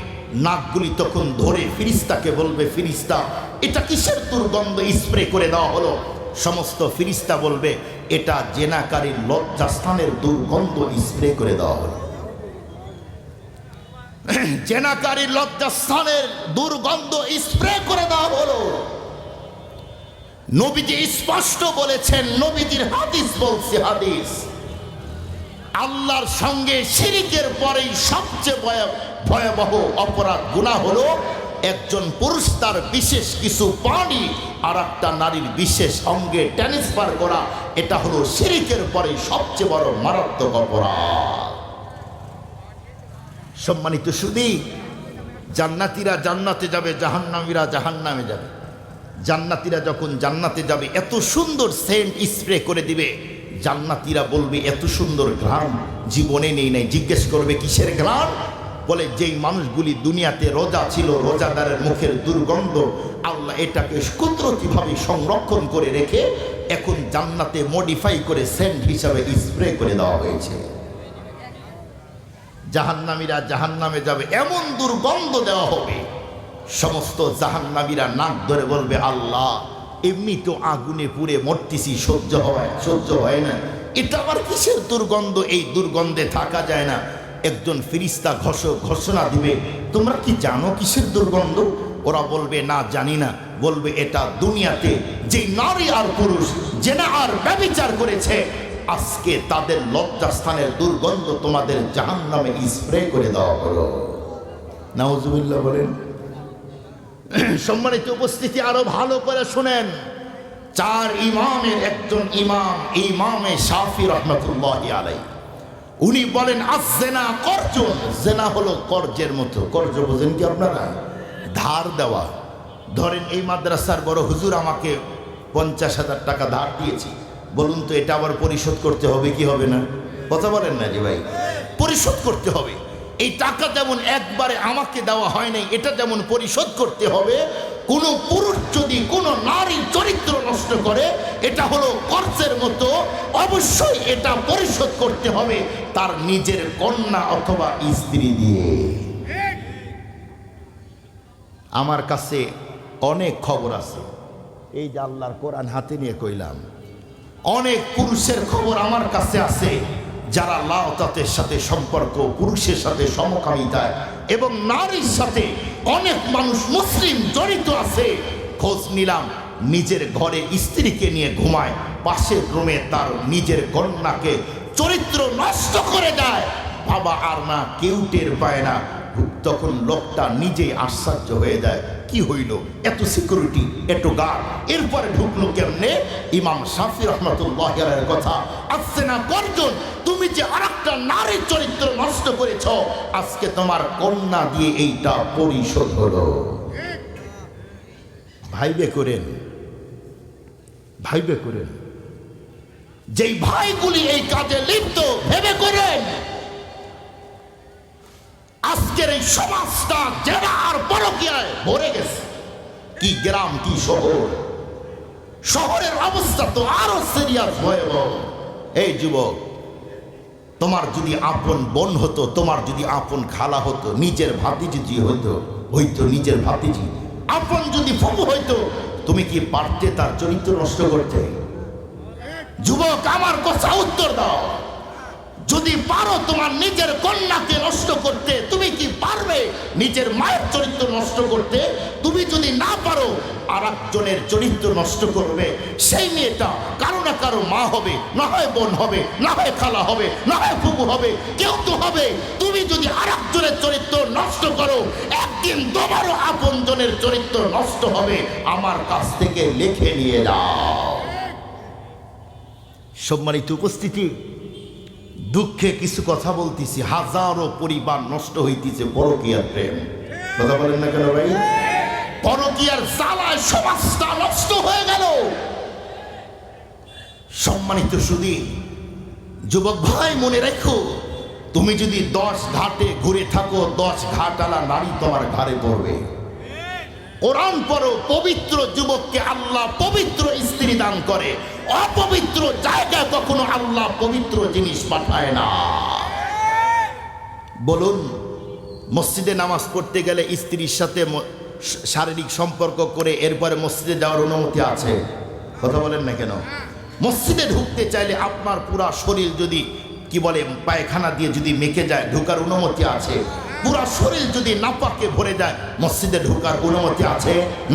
নাকগুলি তখন ধরে ফিরিস্তাকে বলবে, ফিরিস্তা এটা কিসের দুর্গন্ধ স্প্রে করে দেওয়া হলো? সমস্ত ফিরিস্তা বলবে, এটা জেনাকারীর লজ্জাস্থানের দুর্গন্ধ স্প্রে করে দেওয়া হলো। জেনাকারীর লজ্জাস্থানের দুর্গন্ধ স্প্রে করে দেওয়া হলো। নবীজি স্পষ্ট বলেছেন, নবীজির হাদিস বলছে, হাদিস আল্লাহর সঙ্গে শিরিকের পরেই সবচেয়ে ভয়াবহ অপরাধ গুনাহ হলো একজন পুরুষ তার বিশেষ কিছু পানি আর একটা নারীর বিশেষ অঙ্গে ট্রান্সফার করা। এটা হলো শিরিকের পরে সবচেয়ে বড় মারাত্মক অপরাধ। সম্মানিত সুধী, জান্নাতীরা জান্নাতে যাবে, জাহান্নামীরা জাহান্নামে যাবে। জান্নাতীরা যখন জান্নাতে যাবে এত সুন্দর সেন্ট স্প্রে করে দিবে, জান্নাতীরা বলবে এত সুন্দর ঘ্রাণ জীবনে নেই নাই। জিজ্ঞেস করবে কিসের ঘ্রাণ? বলে যেই মানুষগুলি দুনিয়াতে রোজা ছিল, রোজাদারের মুখের দুর্গন্ধ আল্লাহ এটাকে কুদরতিভাবে সংরক্ষণ করে রেখে এখন জান্নাতে মডিফাই করে সেন্ট হিসাবে স্প্রে করে দেওয়া হয়েছে। জাহান্নামীরা জাহান্নামে যাবে, এমন দুর্গন্ধ দেওয়া হবে, সমস্ত জাহান্নামীরা নাক ধরে বলবে, আল্লাহ এমনি তো আগুনে পুড়ে মরতেছি, সহ্য হয় না, এটা আবার কিসের দুর্গন্ধ? এই দুর্গন্ধে থাকা যায় না। একজন ফিরিস্তা ঘোষণা দিবে, তোমরা কি জানো কিসের দুর্গন্ধ? ওরা বলবে না জানি না। বলবে এটা দুনিয়াতে যে নারী আর পুরুষ জেনা আর ব্যভিচার করেছে, আজকে তাদের লজ্জাস্থানের দুর্গন্ধ তোমাদের জাহান্নামে স্প্রে করে দেওয়া হলো। নাউজুবিল্লাহ বলেন। সম্মানিত উপস্থিতি, আরো ভালো করে শুনেন। 4 ইমামের একজন ইমাম ইমামে শাফি রাহমাতুল্লাহি আলাইহি, উনি বলেন আজ-জিনা কর্জুন। জিনা হলো কর্জের মতো। কর্জ বোঝেন কি আপনারা? ধার দেওয়া। ধরেন এই মাদ্রাসার বড় হুজুর আমাকে 50,000 টাকা ধার দিয়েছি, বলুন তো এটা আবার পরিশোধ করতে হবে কি হবে না? কথা বলেন না যে ভাই, পরিশোধ করতে হবে। এই টাকা যেমন একবারে আমাকে দেওয়া হয় নাই, এটা যেমন পরিশোধ করতে হবে। কোনো পুরুষ যদি কোনো নারীর চরিত্র নষ্ট করে, এটা হলো কর্জের মতো, অবশ্যই এটা পরিশোধ করতে হবে তার নিজের কন্যা অথবা স্ত্রী দিয়ে। আমার কাছে অনেক খবর আছে, এই যে আল্লাহর কোরআন হাতে নিয়ে কইলাম, অনেক পুরুষের খবর আমার কাছে আছে যারা লাওতাতের সাথে সম্পর্ক, পুরুষের সাথে সমকামিতায় এবং নারীর সাথে অনেক মানুষ মুসলিম জড়িত আছে। খোঁজ নিলাম, নিজের ঘরে স্ত্রীকে নিয়ে ঘুমায়, পাশের রুমে তার নিজের কন্যাকে চরিত্র নষ্ট করে দেয়, বাবা আর না কেউ টের পায় না। তখন লোকটা নিজেই আশ্চর্য হয়ে যায়, কি হইল, এত সিকিউরিটি, এত গার্ড, এরপরে ঢুকলো কেমনে? ইমাম শাফি রাহমাতুল্লাহি আলাইহির কথা, আজ-জিনা কর্জুন, তুমি যে আরেকটা নারীর চরিত্র নষ্ট করেছ, আজকে তোমার কন্যা দিয়ে এইটা পরিশোধ হলো। ভাইবে করেন, ভাইবে করেন। যেই ভাইগুলি এই কাজে লিপ্ত, ভেবে করেন আজকের এই সমাজটা জেনা আর পরকীয়ায় ভরে গেছে। কি গ্রাম, কি শহর, শহরের অবস্থা তো আরো সিরিয়াস ভয়াবহ। এই যুবক, তোমার যদি আপন বোন হতো, তোমার যদি আপন খালা হতো, নিজের ভাতিজি হইতো নিজের ভাতিজি, আপন যদি ফুফু হইতো, তুমি কি পারতে তার চরিত্র নষ্ট করতে? যুবক, আমার কথা উত্তর দাও। যদি পারো তোমার নিজের কন্যাকে নষ্ট করতে, তুমি কি পারবে নিজের মায়ের চরিত্র নষ্ট করতে? তুমি যদি না পারো, আর একজনের চরিত্র নষ্ট করবে। সেই মেয়েটা কারো না কারো মা হবে, না হয় বোন হবে, না হয় খালা হবে, না হয় ফুফু হবে, কেউ তো হবে। তুমি যদি আর একজনের চরিত্র নষ্ট করো, একদিন তোমারও আপন জনের চরিত্র নষ্ট হবে। আমার কাছ থেকে লিখে নিয়ে যাও। সম্মানিত উপস্থিতি, দুঃখে কিছু কথা বলতেছি, হাজারো পরিবার নষ্ট হইতেছে পরকীয়ার প্রেম। কথা বলেন না কেন ভাই? পরকীয়ার জ্বালায় সমাজটা নষ্ট হয়ে গেল। সম্মানিত সুধী, যুবক ভাই, মনে রেখো, তুমি যদি 10 ঘাটে ঘুরে থাকো, 10 ঘাটালা নারী তোমার ঘাড়ে পড়বে। কোরআন পড়ো, পবিত্র যুবককে আল্লাহ পবিত্র স্ত্রী দান করে। অপবিত্র জায়গায় কখনো আল্লাহ পবিত্র জিনিস পাঠায় না। বলুন, মসজিদে নামাজ পড়তে গেলে স্ত্রীর সাথে শারীরিক সম্পর্ক করে এরপরে মসজিদে যাওয়ার অনুমতি আছে? কথা বলেন না কেন? মসজিদে ঢুকতে চাইলে আপনার পুরা শরীর যদি কি বলে পায়খানা দিয়ে যদি মেখে যায়, ঢোকার অনুমতি আছে। পুরা শরীর যদি নাপাকে ভরে যায়, মসজিদে ঢোকার অনুমতি আছে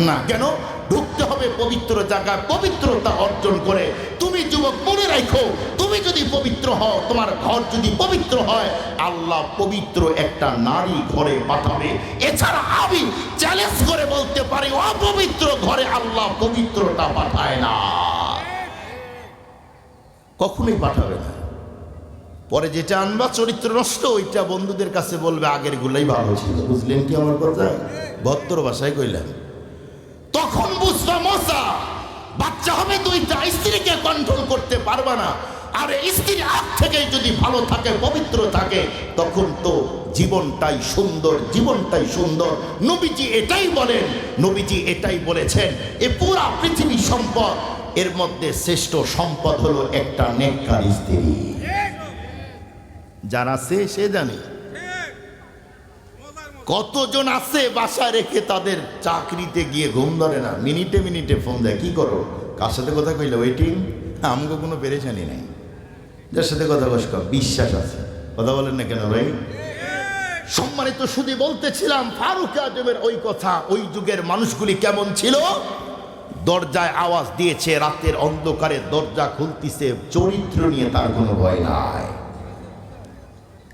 না। কেন? ঢুকতে হবে পবিত্র জায়গায়, পবিত্রতা অর্জন করে। তুমি যুবক মনে রাখো, তুমি যদি পবিত্র হও, তোমার ঘর যদি পবিত্র হয়, আল্লাহ পবিত্র একটা নারী ঘরে পাঠাবে। এছাড়া আমি চ্যালেঞ্জ করে বলতে পারি, অপবিত্র ঘরে আল্লাহ পবিত্রতা পাঠায় না, কখনোই পাঠাবে না। পরে যেটা আনবা চরিত্র নষ্ট, ওইটা বন্ধুদের কাছে বলবে আগের গুলাই ভালো ছিল। বুঝলেন কি আমার কথা? ভদ্র ভাষায় কইলাম। তখন বুঝবা মজা। বাচ্চা হবে 2টা, স্ত্রীকে কন্ট্রোল করতে পারবা না। আর স্ত্রী আগ থেকে যদি ভালো থাকে, পবিত্র থাকে, তখন তো জীবনটাই সুন্দর, জীবনটাই সুন্দর। নবীজি এটাই বলেন, নবীজি এটাই বলেছেন, এ পুরা পৃথিবী সম্পদ, এর মধ্যে শ্রেষ্ঠ সম্পদ হলো একটা নেককার স্ত্রী। যার আছে সে জানে। কতজন আছে বাসায় রেখে তাদের চাকরিতে গিয়ে ঘুম ধরে না, মিনিটে মিনিটে ফোন দেয়, কি করো, কার সাথে কথা কইলে, ওয়েটিং। আমাকে কোনো পেরেশানি নেই, যার সাথে কথা বস, বিশ্বাস আছে। কথা বলেন না কেন ভাই? সম্মানিত শুধু বলতেছিলাম, ফারুক আজমের ওই কথা, ওই যুগের মানুষগুলি কেমন ছিল। দরজায় আওয়াজ দিয়েছে, রাতের অন্ধকারে দরজা খুলতিছে, চরিত্র নিয়ে তার কোনো ভয় নাই।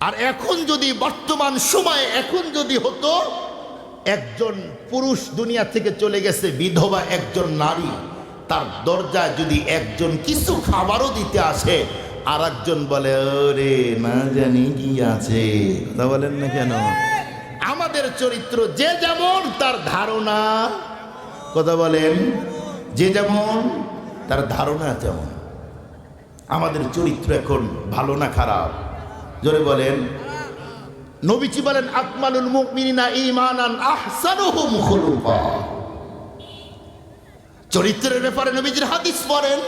আর এখন যদি বর্তমান সময়ে, এখন যদি হতো একজন পুরুষ দুনিয়া থেকে চলে গেছে, বিধবা একজন নারী, তার দরজায় যদি একজন কিছু খাবারও দিতে আসে, আর একজন বলে, ওরে না জানি কি আছে। কথা বলেন না কেন? আমাদের চরিত্র যে যেমন তার ধারণা। কথা বলেন, যে যেমন তার ধারণা তেমন। আমাদের চরিত্র এখন ভালো না খারাপ? জোরে বলেন। নবীজি বলেন, আকমালুল মুমিনিনা ঈমানান আহসানুহুম খুলুকা। চরিত্রের ব্যাপারে নবীজির হাদিস পড়েন,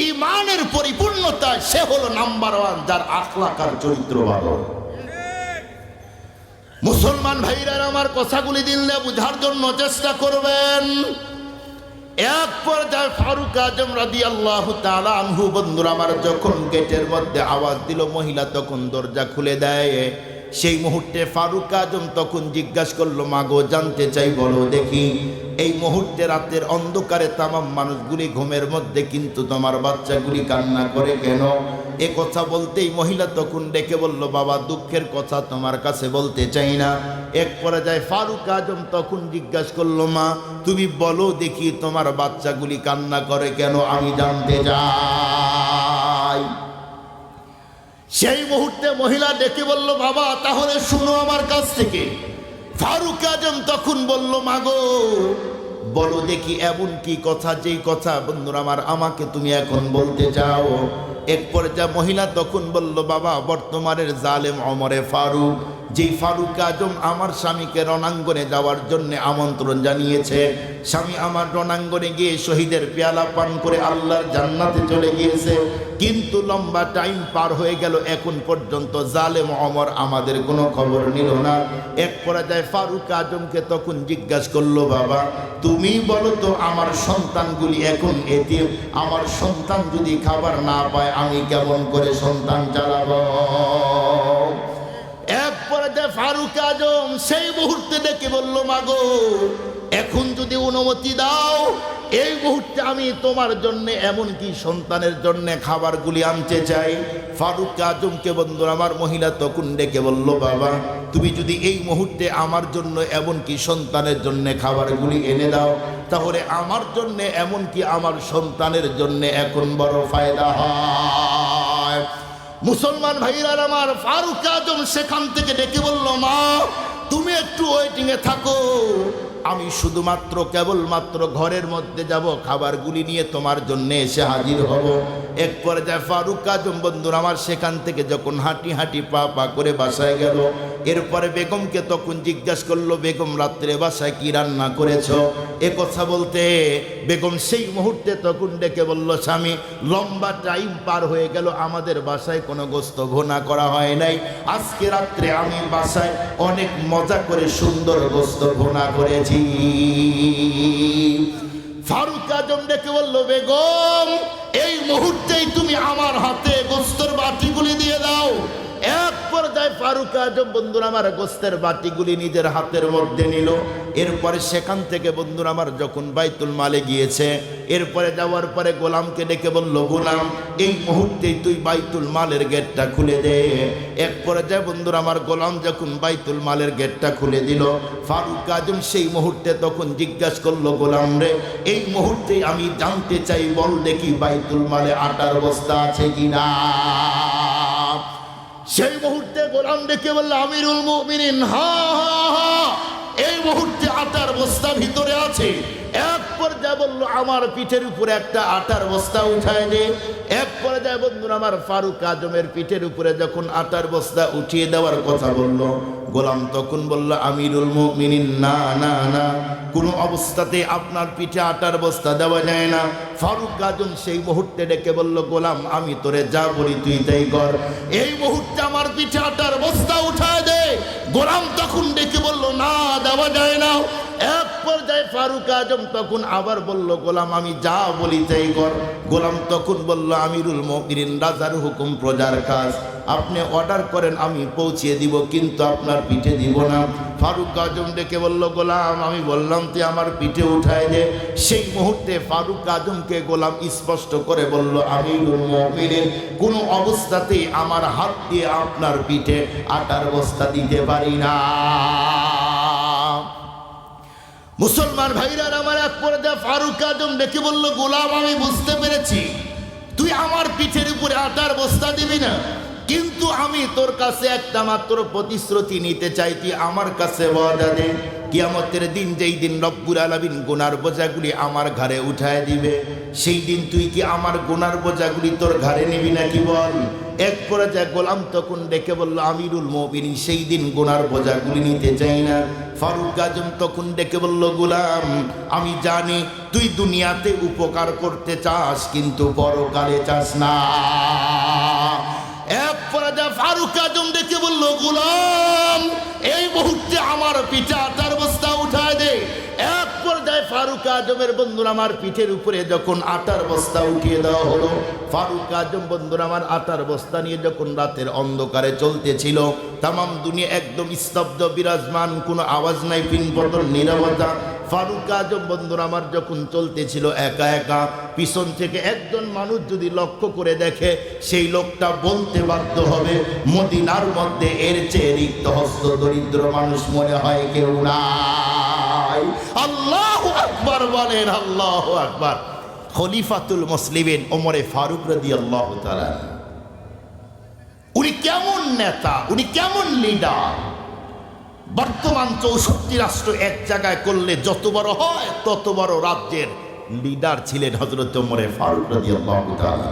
ঈমানের পরিপূর্ণতা সে হলো নাম্বার 1, যার আখলাক আর চরিত্র ভালো। মুসলমান ভাইরা আমার কথাগুলি দিলে বুঝার জন্য চেষ্টা করবেন। এক পর্যায়ে ফারুক আজম রাদিয়াল্লাহু তাআলা আনহু, বন্ধুরা আমার, যখন গেটের মধ্যে আওয়াজ দিল, মহিলা তখন দরজা খুলে দেয়। সেই মুহূর্তে ফারুক আজম তখন জিজ্ঞাসা করলো, মাগো, জানতে চাই, বলো দেখি, এই মুহূর্তে রাতের অন্ধকারে তামাম মানুষগুলি ঘুমের মধ্যে, কিন্তু তোমার বাচ্চাগুলি কান্না করে কেন? এ কথা বলতেই মহিলা তখন ডেকে বলল, বাবা, দুঃখের কথা তোমার কাছে বলতে চাই না। এক পর্যায়ে ফারুক আজম তখন জিজ্ঞাসা করলো, মা, তুমি বলো দেখি, তোমার বাচ্চাগুলি কান্না করে কেন, আমি জানতে চাই। সেই মুহূর্তে মহিলা ডেকে বলল, বাবা, তাহলে শুনো আমার কাছ থেকে। ফারুক আজম তখন বলল, মাগো, বলো দেখি এমন কি কথা, যেই কথা বন্ধুরা আমার আমাকে তুমি এখন বলতে চাও। এক পর্যায়ে মহিলা তখন বলল, বাবা বর্তমানের জালেম ওমরে ফারুক, যেই ফারুক আজম আমার স্বামীকে রণাঙ্গনে যাওয়ার জন্য আমন্ত্রণ জানিয়েছে, স্বামী আমার রণাঙ্গনে গিয়ে শহীদের পেয়ালা পান করে আল্লাহর জান্নাতে চলে গিয়েছে, কিন্তু লম্বা টাইম পার হয়ে গেল, এখন পর্যন্ত জালেম ওমর আমাদের কোনো খবর নিল না। এক পর্যায়ে ফারুক আজমকে তখন জিজ্ঞাসা করলো, বাবা তুমি বলো তো আমার সন্তানগুলি এখন এতিম, আমার সন্তান যদি খাবার না পায় আমি কেমন করে সন্তান চালাবো? এক পর্যায়ে ফারুক আজম সেই মুহূর্তে ডেকে বলল, মাগো এখন যদি অনুমতি দাও এই মুহূর্তে আমি তোমার জন্য এমনকি সন্তানের জন্য খাবারগুলি আনতে চাই। ফারুক আজমকে বন্ধুরা আমার মহিলা তখন ডেকে বলল, বাবা তুমি যদি এই মুহূর্তে আমার জন্য এমনকি সন্তানের জন্য খাবারগুলি এনে দাও, তাহলে আমার জন্য এমনকি আমার সন্তানের জন্য এখন বড় ফায়দা হয়। মুসলমান ভাইরা আমার, ফারুক আজম সেখান থেকে ডেকে বলল, মা তুমি একটু ওয়েটিংয়ে থাকো, আমি শুধুমাত্র কেবলমাত্র ঘরের মধ্যে যাব, খাবারগুলি নিয়ে তোমার জন্য এসে হাজির হব। এক পর্যায়ে ফারুক আজম বন্ধুরা আমার সেখান থেকে যখন হাঁটি হাঁটি পা পা করে বাসায় গেল, এরপরে বেগমকে তখন জিজ্ঞাসা করলো, বেগম রাত্রে বাসায় কি রান্না করেছ? এ কথা বলতে বেগম সেই মুহূর্তে তখন ডেকে বলল, স্বামী লম্বা টাইম পার হয়ে গেল, আমাদের বাসায় কোনো গোস্ত ভুনা করা হয় নাই, আজকে রাত্রে আমি বাসায় অনেক মজা করে সুন্দর গোস্ত ভুনা করেছি। ফারুক আজম ডেকে বলল, বেগম এই মুহূর্তেই তুমি আমার হাতে গোস্তের বাটিগুলি দিয়ে দাও। এক পর্যায়ে ফারুক আজম বন্ধুরা আমার গোস্তের বাটিগুলি নিজের হাতের মধ্যে নিল। এরপরে সেখান থেকে বন্ধুরা আমার যখন বাইতুল মালে গিয়েছে, এরপরে যাওয়ার পরে গোলামকে ডেকে বলল, গোলাম এই মুহূর্তেই তুই বাইতুল মালের গেটটা খুলে দে। এক পর্যায়ে বন্ধুরা আমার গোলাম যখন বাইতুল মালের গেটটা খুলে দিল, ফারুক আজম সেই মুহূর্তে তখন জিজ্ঞাসা করলো, গোলাম রে এই মুহূর্তে আমি জানতে চাই, বল দেখি বাইতুল মালে আটার বস্তা আছে কিনা? সেই মুহূর্তে গোলাম ডেকে বলল, আমিরুল মুমিনিন, হা হা হা এই মুহূর্তে আটার বস্তা ভিতরে আছে। এক পর্যায়ে বলল, আমার পিঠের উপরে একটা আটার বস্তা উঠায় দে। এক পর্যায়ে বন্ধুরা আমার ফারুক আজমের পিঠের উপরে যখন আটার বস্তা উঠিয়ে দেওয়ার কথা বলল, গোলাম তখন বলল, আমিরুল মুমিনিন, না না না, কোনো অবস্থাতে আপনার পিঠে আটার বস্তা দেওয়া যায় না। ফারুক আজম সেই মুহূর্তে ডেকে বলল, গোলাম আমি তোরে যা বলি তুই তাই কর, এই মুহূর্তে আমার পিঠে আটার বস্তা উঠায় দে। গোলাম তখন ডেকে বলল, না দেওয়া যায় না। এক পর্যায়ে ফারুক আজম তখন আবার বলল, গোলাম আমি যা বলি তাই কর। গোলাম তখন বলল, আমিরুল মুমিনিন, রাজার হুকুম প্রজার কাজ, আপনি অর্ডার করেন আমি পৌঁছিয়ে দিব, কিন্তু আপনার পিঠে দিব না। ফারুক আজম ডেকে বলল, গোলাম আমি বললাম তুই আমার পিঠে উঠায় দে। সেই মুহূর্তে ফারুক আজমকে গোলাম স্পষ্ট করে বলল, আমিরুল মুমিনিন, কোনো অবস্থাতেই আমার হাত দিয়ে আপনার পিঠে আটার বস্তা দিতে পারি না। মুসলমান ভাইরা আমার, এক পর্যায়ে ফারুক আজম ডেকে বলল, গোলাম আমি বুঝতে পেরেছি তুই আমার পিঠের উপরে আটার বস্তা দিবি না, কিন্তু আমি তোর কাছে একটা মাত্র প্রতিশ্রুতি নিতে চাই, তুই আমার কাছে ওয়াদা দে, কিয়ামতের দিন যেই দিন রব্বুল আলামিন গুনার বোঝাগুলি আমার ঘাড়ে উঠায় দিবে, সেই দিন তুই কি আমার গুনার বোঝাগুলি তোর ঘাড়ে নিবি নাকি বল? এক পর্যায়ে গোলাম তখন ডেকে বলল, আমিরুল মুমিনিন, সেই দিন গুনার বোঝাগুলি নিতে চাই না। ফারুক আজম তখন ডেকে বলল, গোলাম আমি জানি তুই দুনিয়াতে উপকার করতে চাস, কিন্তু পরকালে চাস না। এক পর্যায়ে ফারুক আজম ডেকে বলল, গোলাম এই মুহূর্তে আমার পিঠে আটার বস্তা উঠায় দে। এক পর্যায়ে ফারুক আজমের বন্ধুরা আমার পিঠের উপরে যখন আটার বস্তা উঠিয়ে দেওয়া হলো, ফারুক আজম বন্ধুরা আমার আটার বস্তা নিয়ে যখন রাতের অন্ধকারে চলতেছিল, তামাম দুনিয়া একদম স্তব্ধ বিরাজমান, কোনো আওয়াজ নাই, পিনপতন, নীরবতা। ফারুক আজম বন্ধুরা আমার যখন চলতেছিল একা একা, পিছন থেকে একজন মানুষ যদি লক্ষ্য করে দেখে, সেই লোকটা বলতে বাধ্য হবে, মদিনার মধ্যে এর চেয়ে রিক্ত হস্ত দরিদ্র মানুষ মনে হয় কেউ নাই। আল্লাহু আকবার বলেন, আল্লাহু আকবার। খলিফাতুল মুসলিমিন ওমরে ফারুক রাদিয়াল্লাহু তাআলা, উনি কেমন নেতা, উনি কেমন লিডার। বর্তমান 64 রাষ্ট্র এক জায়গায় করলে যত বড় হয় তত বড় রাজ্যের লিডার ছিলেন হযরত ওমরে ফারুক রাদিয়াল্লাহু তাআলা।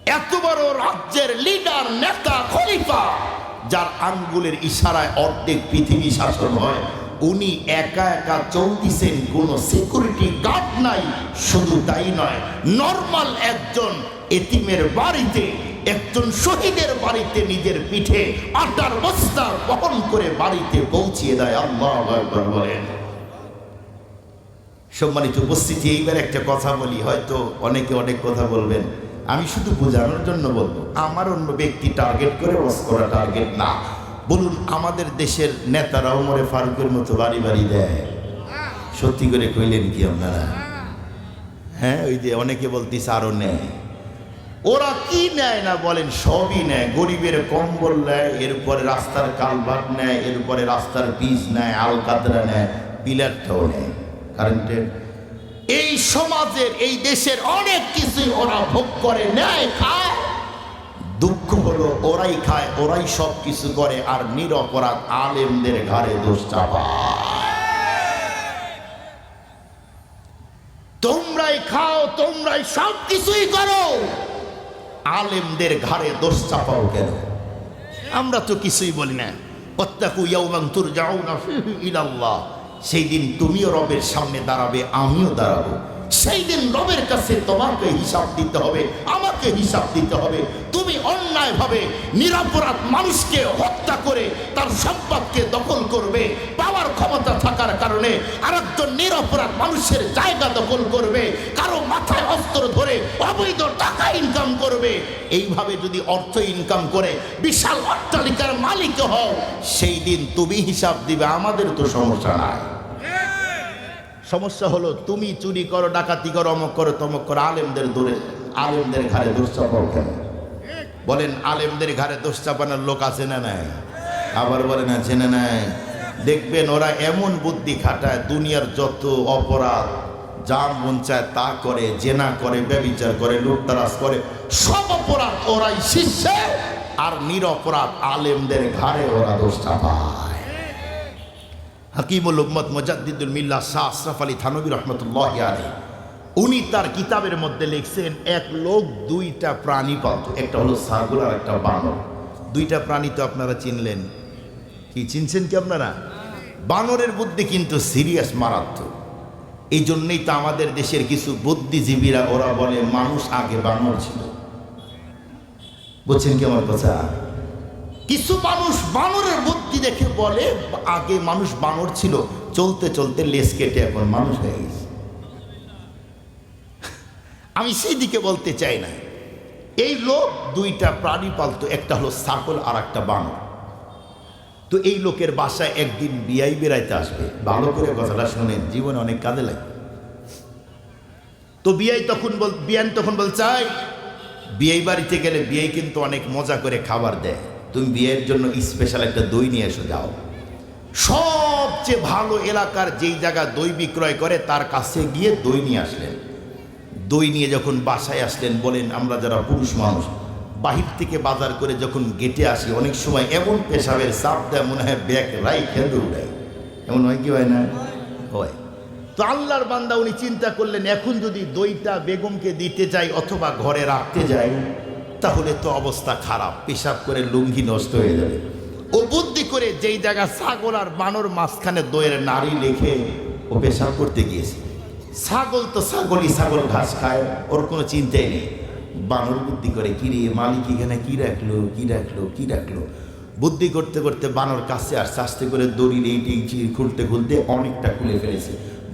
এত বড় রাজ্যের লিডার, নেতা, খলিফা, যার আঙ্গুলের ইশারায় অর্ধেক পৃথিবী শাসন হয়, উনি একা একা চলতেছেন, কোনো সিকিউরিটি গার্ড নাই। শুধু তাই নয়, নর্মাল একজন এতিমের বাড়িতে, একজন শহীদের বাড়িতে নিজের পিঠে আটার বস্তা বহন করে বাড়িতে পৌঁছিয়ে দেয়। আল্লাহু আকবার বলেন। সম্মানিত উপস্থিতি, এইবার একটা কথা বলি, হয়তো অনেকে অনেক কথা বলবেন, আমি শুধু বোঝানোর জন্য বলবো, আমার অন্য ব্যক্তি টার্গেট করে ওয়াজ করা টার্গেট না। বলুন, আমাদের দেশের নেতারা ওমরে ফারুকের মতো বাড়ি বাড়ি দেয়? সত্যি করে কইলেন কি আপনারা? হ্যাঁ, ওই যে অনেকে বলতিস আরো নেয়। ওরা কি নেয় না বলেন? সবই নেয়। গরিবের কম্বল নেয়, এরপরে রাস্তার কালভার্ট নেয়, এরপরে রাস্তার পিচ নেয়, আলকাতরা নেয়, পিলারটাও নেয়, কারেন্টের। এই সমাজের, এই দেশের অনেক কিছুই ওরা ভোগ করে, নেয়, খায়। দুঃখ হলো ওরাই খায়, ওরাই সব কিছু করে, আর নিরপরাধ আলেমদের ঘাড়ে দোষ চাপায়। তোমরাই খাও, তোমরাই সব কিছুই করো, আলেমদের ঘাড়ে দোষ চাপাও কেন? আমরা তো কিছুই বলি না। ওয়াত্তাকু ইয়াওমান তুরজাউনা ফীহি ইলাল্লাহ। সেই দিন তুমিও রবের সামনে দাঁড়াবে, আমিও দাঁড়াবো। সেই দিন রবের কাছে তোমাকে হিসাব দিতে হবে, আমাকে হিসাব দিতে হবে। তুমি অন্যায়ভাবে নিরপরাধ মানুষকে হত্যা করে তার সম্পদকে দখল করবে, পাওয়ার ক্ষমতা থাকার কারণে আরেকজন নিরপরাধ মানুষের জায়গা দখল করবে, কারো মাথায় অস্ত্র ধরে অবৈধ টাকা ইনকাম করবে। এইভাবে যদি অর্থ ইনকাম করে বিশাল অট্টালিকার মালিক হও, সেই দিন তুমি হিসাব দিবে, আমাদের তো সমস্যা নাই। সমস্যা হলো তুমি চুরি করো, ডাকাতি করো, অমক করো, তমক করো, আলেমদের ঘাড়ে দোষ চাপাও কেন? বলেন, আলেমদের ঘাড়ে দোষ চাপানোর লোক আছে না নাই? আবার বলেন, আছে না নাই? দেখবেন ওরা এমন বুদ্ধি খাটায়, দুনিয়ার যত অপরাধ যা মন চায় তা করে, জেনা করে, ব্যভিচার করে, লুটতরাজ করে, সব অপরাধ ওরাই শীর্ষে, আর নিরপরাধ আলেমদের ঘাড়ে ওরা দোষ চাপায়। হাকিমুল উম্মত মুজাদ্দিদুল মিল্লাহ শাহ আশরাফ আলী থানভী রহমতুল্লাহি আলাইহি, উনি তার কিতাবের মধ্যে লিখছেন, এক লোক দুইটা প্রাণী পালত, একটা হলো ছাগল আর একটা বানর। দুইটা প্রাণী তো আপনারা চিনলেন, কি চিনছেন কি আপনারা? বানরের বুদ্ধি কিন্তু সিরিয়াস, মারাত্মক। এই জন্যই তো আমাদের দেশের কিছু বুদ্ধিজীবীরা ওরা বলে মানুষ আগে বানর ছিল। বুঝছেন কি আমার কথা? কিছু মানুষ বানরের বুদ্ধি দেখে বলে আগে মানুষ বানর ছিল, চলতে চলতে লেজ কেটে এখন মানুষ হয়ে গেছে। আমি সেই দিকে বলতে চাই না। এই লোক দুইটা প্রাণী পালতো, একটা হলো ছাগল আর একটা বানর। তো এই লোকের বাসায় একদিন বিয়াই বেড়াইতে আসবে। ভালো করে কথাটা শুনেন, জীবনে অনেক কাজে লাগে। তো বিয়াই তখন বল চাই, বিয়াই বাড়িতে গেলে বিয়াই কিন্তু অনেক মজা করে খাবার দেয়, তুমি বিয়ের জন্য স্পেশাল একটা দই নিয়ে এসো, যাও। সবচেয়ে ভালো এলাকার যেই জায়গা দই বিক্রয় করে তার কাছে গিয়ে দই নিয়ে আসলেন। দই নিয়ে যখন বাসায় আসলেন, বলেন আমরা যারা পুরুষ মানুষ বাহির থেকে বাজার করে যখন গেটে আসি, অনেক সময় এমন পেশাবের চাপ দেয়, মনে হয় ব্যাগ রাইট হ্যান্ড উঠায়। এমন হয় কি হয় না? হয়। তো আল্লাহর বান্দা উনি চিন্তা করলেন, এখন যদি দইটা বেগমকে দিতে যাই অথবা ঘরে রাখতে যাই, তাহলে তো অবস্থা খারাপ, পেশাব করে লুঙ্গি নষ্ট হয়ে যাবে। ও বুদ্ধি করে যেই জায়গা ছাগল আর বানর মাঝখানে দইয়ের নাড়ি রেখে ও পেশাব করতে গিয়েছে। ছাগল তো ছাগলই, ছাগল ঘাস খায়, ওর কোনো চিন্তাই নেই। বানর বুদ্ধি করে, কিরে মালিক এখানে কি রাখলো, কি রাখলো, কি রাখলো। বুদ্ধি করতে করতে বানর কাছে আসতে আস্তে করে দড়ির এইটি খুলতে খুলতে অনেকটা খুলে ফেলেছে।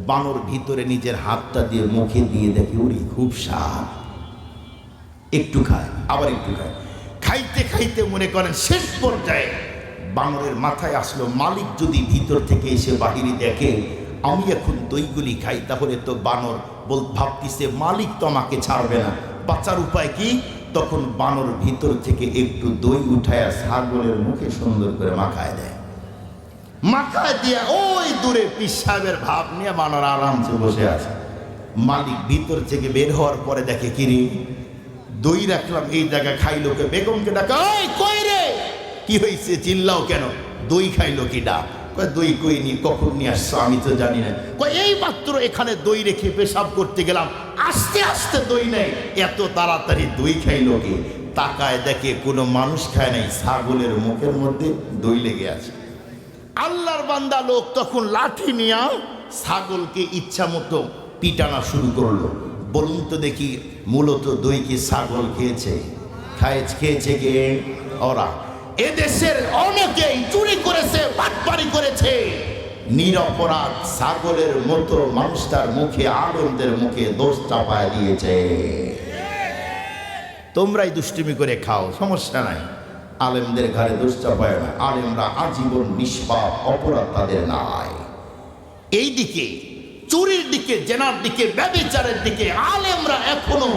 বানর ভিতরে নিজের হাতটা দিয়ে মুখে দিয়ে দেখে, ওরে খুব স্বাদ। একটু খায়, আবার একটু খায়, খাইতে খাইতে মনে করেন শেষ পর্যায়ে বানরের মাথায় আসলো, মালিক যদি ভিতর থেকে এসে বাহিরে দেখে আমি এখন দইগুলি খাই, তাহলে তো বানর ভাবতিছে মালিক তো আমাকে ছাড়বে না, বাঁচার উপায় কি? তখন বানর ভিতর থেকে একটু দই উঠায় ছাগলের মুখে সুন্দর করে মাখায় দেয়। মাখায় দিয়ে ওই দূরে পিসাবের ভাব নিয়ে বানর আরামসে বসে আছে। মালিক ভিতর থেকে বের হওয়ার পরে দেখে, কিরে দই রাখলাম এই জায়গা, খাইলো কে? বেগমকে ডাকা, ওই কই রে, কি হয়েছে, চিল্লাও কেন? দই খাইলো কিডা? কয় দই কই নি, কখন নিয়ে আসছো আমি তো জানি না। কয় এই মাত্র এখানে দই রেখে পেশাব করতে গেলাম, আস্তে আস্তে দই নেই, এত তাড়াতাড়ি দই খাইলো কে? তাকায় দেখে কোনো মানুষ খায় নাই, ছাগলের মুখের মধ্যে দই লেগে আছে। আল্লাহর বান্দা লোক তখন লাঠি নিয়ে ছাগলকে ইচ্ছা মতো পিটানো শুরু করলো। বলুন তো দেখি, মূলত দই কি ছাগল খেয়েছে? খেয়েছে কে? ওরা। এদেশের অনেকেই চুরি করেছে, বাটপারি করেছে, নিরপরাধ ছাগলের মতো মানুষটার মুখে, আলেমদের মুখে দোষ চাপায় দিয়েছে। তোমরাই দুষ্টুমি করে খাও, সমস্যা নাই, আলেমদের ঘরে দোষ চাপায় না। আলেমরা আজীবন নিষ্পাপ, অপরাধ তাদের নাই। এই দিকে চুরির দিকে, জেনার দিকে, ব্যভিচারের দিকে আলেমরা এখনো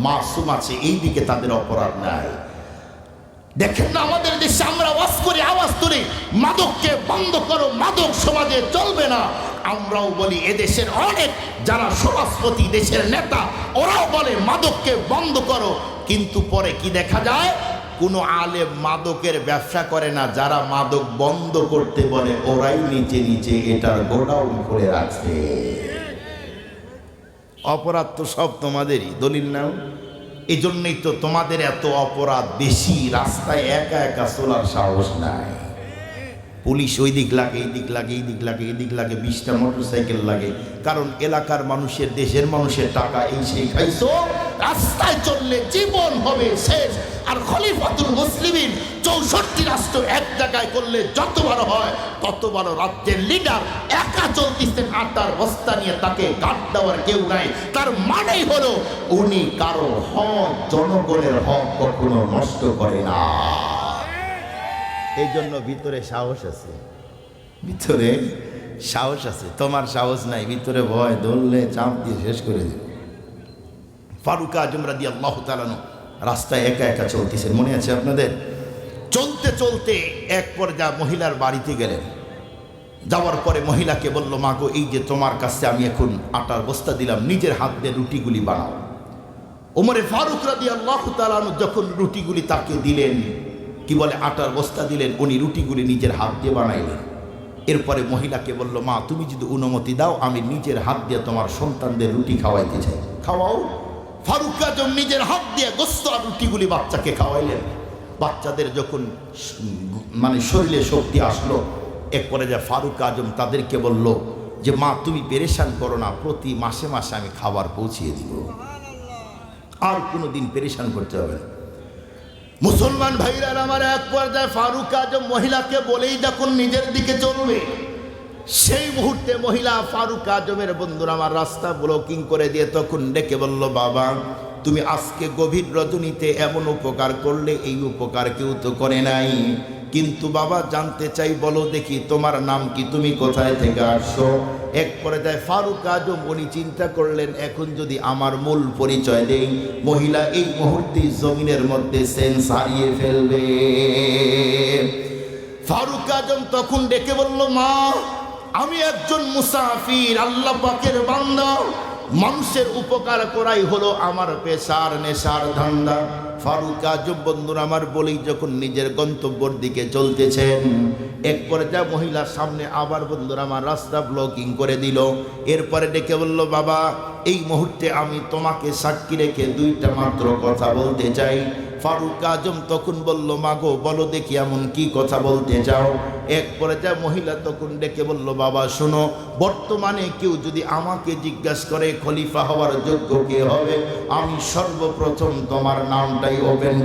মাসুম আছে, এই দিকে তাদের অপরাধ নাই। দেখেন না আমাদের দেশে আমরা ওয়াজ করে আওয়াজ তুলি, মাদককে বন্ধ করো, মাদক সমাজে চলবে না। আমরাও বলি, এদেশের অনেক যারা সমাজপতি, দেশের নেতা, ওরাও বলে মাদককে বন্ধ করো। কিন্তু পরে কি দেখা যায়? কোনো আলেম মাদকের ব্যবসা করে না, যারা মাদক বন্ধ করতে বলে ওরাই নিচে নিচে এটার গোডাউন করে রাখছে। অপরাধ তো সব তোমাদেরই, দলিল নাও। এই জন্যই তো তোমাদের এত অপরাধ বেশি, রাস্তায় একা একা চলার সাহস নাই। পুলিশ ওই দিক লাগে, এই দিক লাগে, এই দিক লাগে, এই দিক লাগে, 20টা মোটরসাইকেল লাগে। কারণ এলাকার মানুষের, দেশের মানুষের টাকা এই সেই খাইছো, রাস্তায় চললে জীবন হবে শেষ। আর খলিফাতুল মুসলিমিন 64 রাষ্ট্র এক জায়গায় করলে যত বড় হয় তত বড় রাজ্যের লিডার একা চলতেছেন আটার বস্তা নিয়ে, তাকে গার্ড দেওয়ার কেউ নাই। তার মানেই হলো উনি কারো হক, জনগণের হক কখনো নষ্ট করে না। এই জন্য ভিতরে সাহস আছে, ভিতরে সাহস আছে। তোমার সাহস নাই, ভিতরে ভয়, ধরলে চাপ দিয়ে শেষ করে দেবে। ফারুক আজম রাদিয়াল্লাহু তাআলা আনহু রাস্তায় একা একা চলতেছেন, মনে আছে আপনাদের? চলতে চলতে এক পর্যায়ে মহিলার বাড়িতে গেলেন। যাওয়ার পরে মহিলাকে বলল, মা গো, এই যে তোমার কাছে আমি এখন আটার বস্তা দিলাম, নিজের হাত দিয়ে রুটিগুলি বানাও। ওমরে ফারুক রাদিয়াল্লাহু তাআলা আনহু যখন রুটিগুলি তাকে দিলেন, কি বলে আটার বস্তা দিলেন, উনি রুটিগুলি নিজের হাত দিয়ে বানাইলেন। এরপরে মহিলাকে বলল, মা তুমি যদি অনুমতি দাও আমি নিজের হাত দিয়ে তোমার সন্তানদের রুটি খাওয়াইতে চাই। খাওয়াও। ফারুক আজম নিজের হাত দিয়ে গোস্ত আর রুটিগুলি বাচ্চাকে খাওয়াইলেন। বাচ্চাদের যখন মানে শরীরে শক্তি আসলো, এরপরে যে ফারুক আজম তাদেরকে বলল যে, মা তুমি পেরেশান করো না, প্রতি মাসে মাসে আমি খাবার পৌঁছিয়ে দিব, আর কোনো দিন পেরেশান করতে হবে না। মুসলমান ভাইরা আমার, এক পর্যায়ে ফারুক আজম মহিলাকে বলেই যখন নিজের দিকে চলবে, সেই মুহূর্তে মহিলা ফারুক আজমের বন্ধুরা আমার রাস্তা ব্লকিং করে দিয়ে তখন ডেকে বলল, বাবা তুমি আজকে গভীর রজনীতে এমন উপকার করলে, এই উপকার কেউ তো করে নাই। কিন্তু বাবা জানতে চাই, বলো দেখি তোমার নাম কি, তুমি কোথায় থেকে আসছো? এক পর্যায়ে ফারুক আজম উনি চিন্তা করলেন, এখন যদি আমার মূল পরিচয় দেই, মহিলা এই মুহূর্তে জমিনের মধ্যে সেন্স হারিয়ে ফেলবে। ফারুক আজম তখন ডেকে বলল, মা আমি একজন মুসাফির, আল্লাহ পাকের বান্দা, মানুষের উপকার করাই হলো আমার পেশার, নেশার ধান্দা। ফারুক আজম বন্ধুরা আমার বলেই যখন নিজের গন্তব্যের দিকে চলতেছেন, এক পর্যায়ে মহিলার সামনে আবার বন্ধুরা আমার রাস্তা ব্লকিং করে দিল। এরপরে ডেকে বলল, বাবা এই মুহূর্তে আমি তোমাকে সাক্ষী রেখে দুইটা মাত্র কথা বলতে চাই। ফারুক আজম তখন বলল, মাগো বলো দেখি এমন কি কথা বলতে চাও? এক পর্যায়ে মহিলা তখন ডেকে বলল, বাবা শোনো, বর্তমানে কেউ যদি আমাকে জিজ্ঞাসা করে খলিফা হওয়ার যোগ্য কে হবে, আমি সর্বপ্রথম তোমার নামটাই ওপেন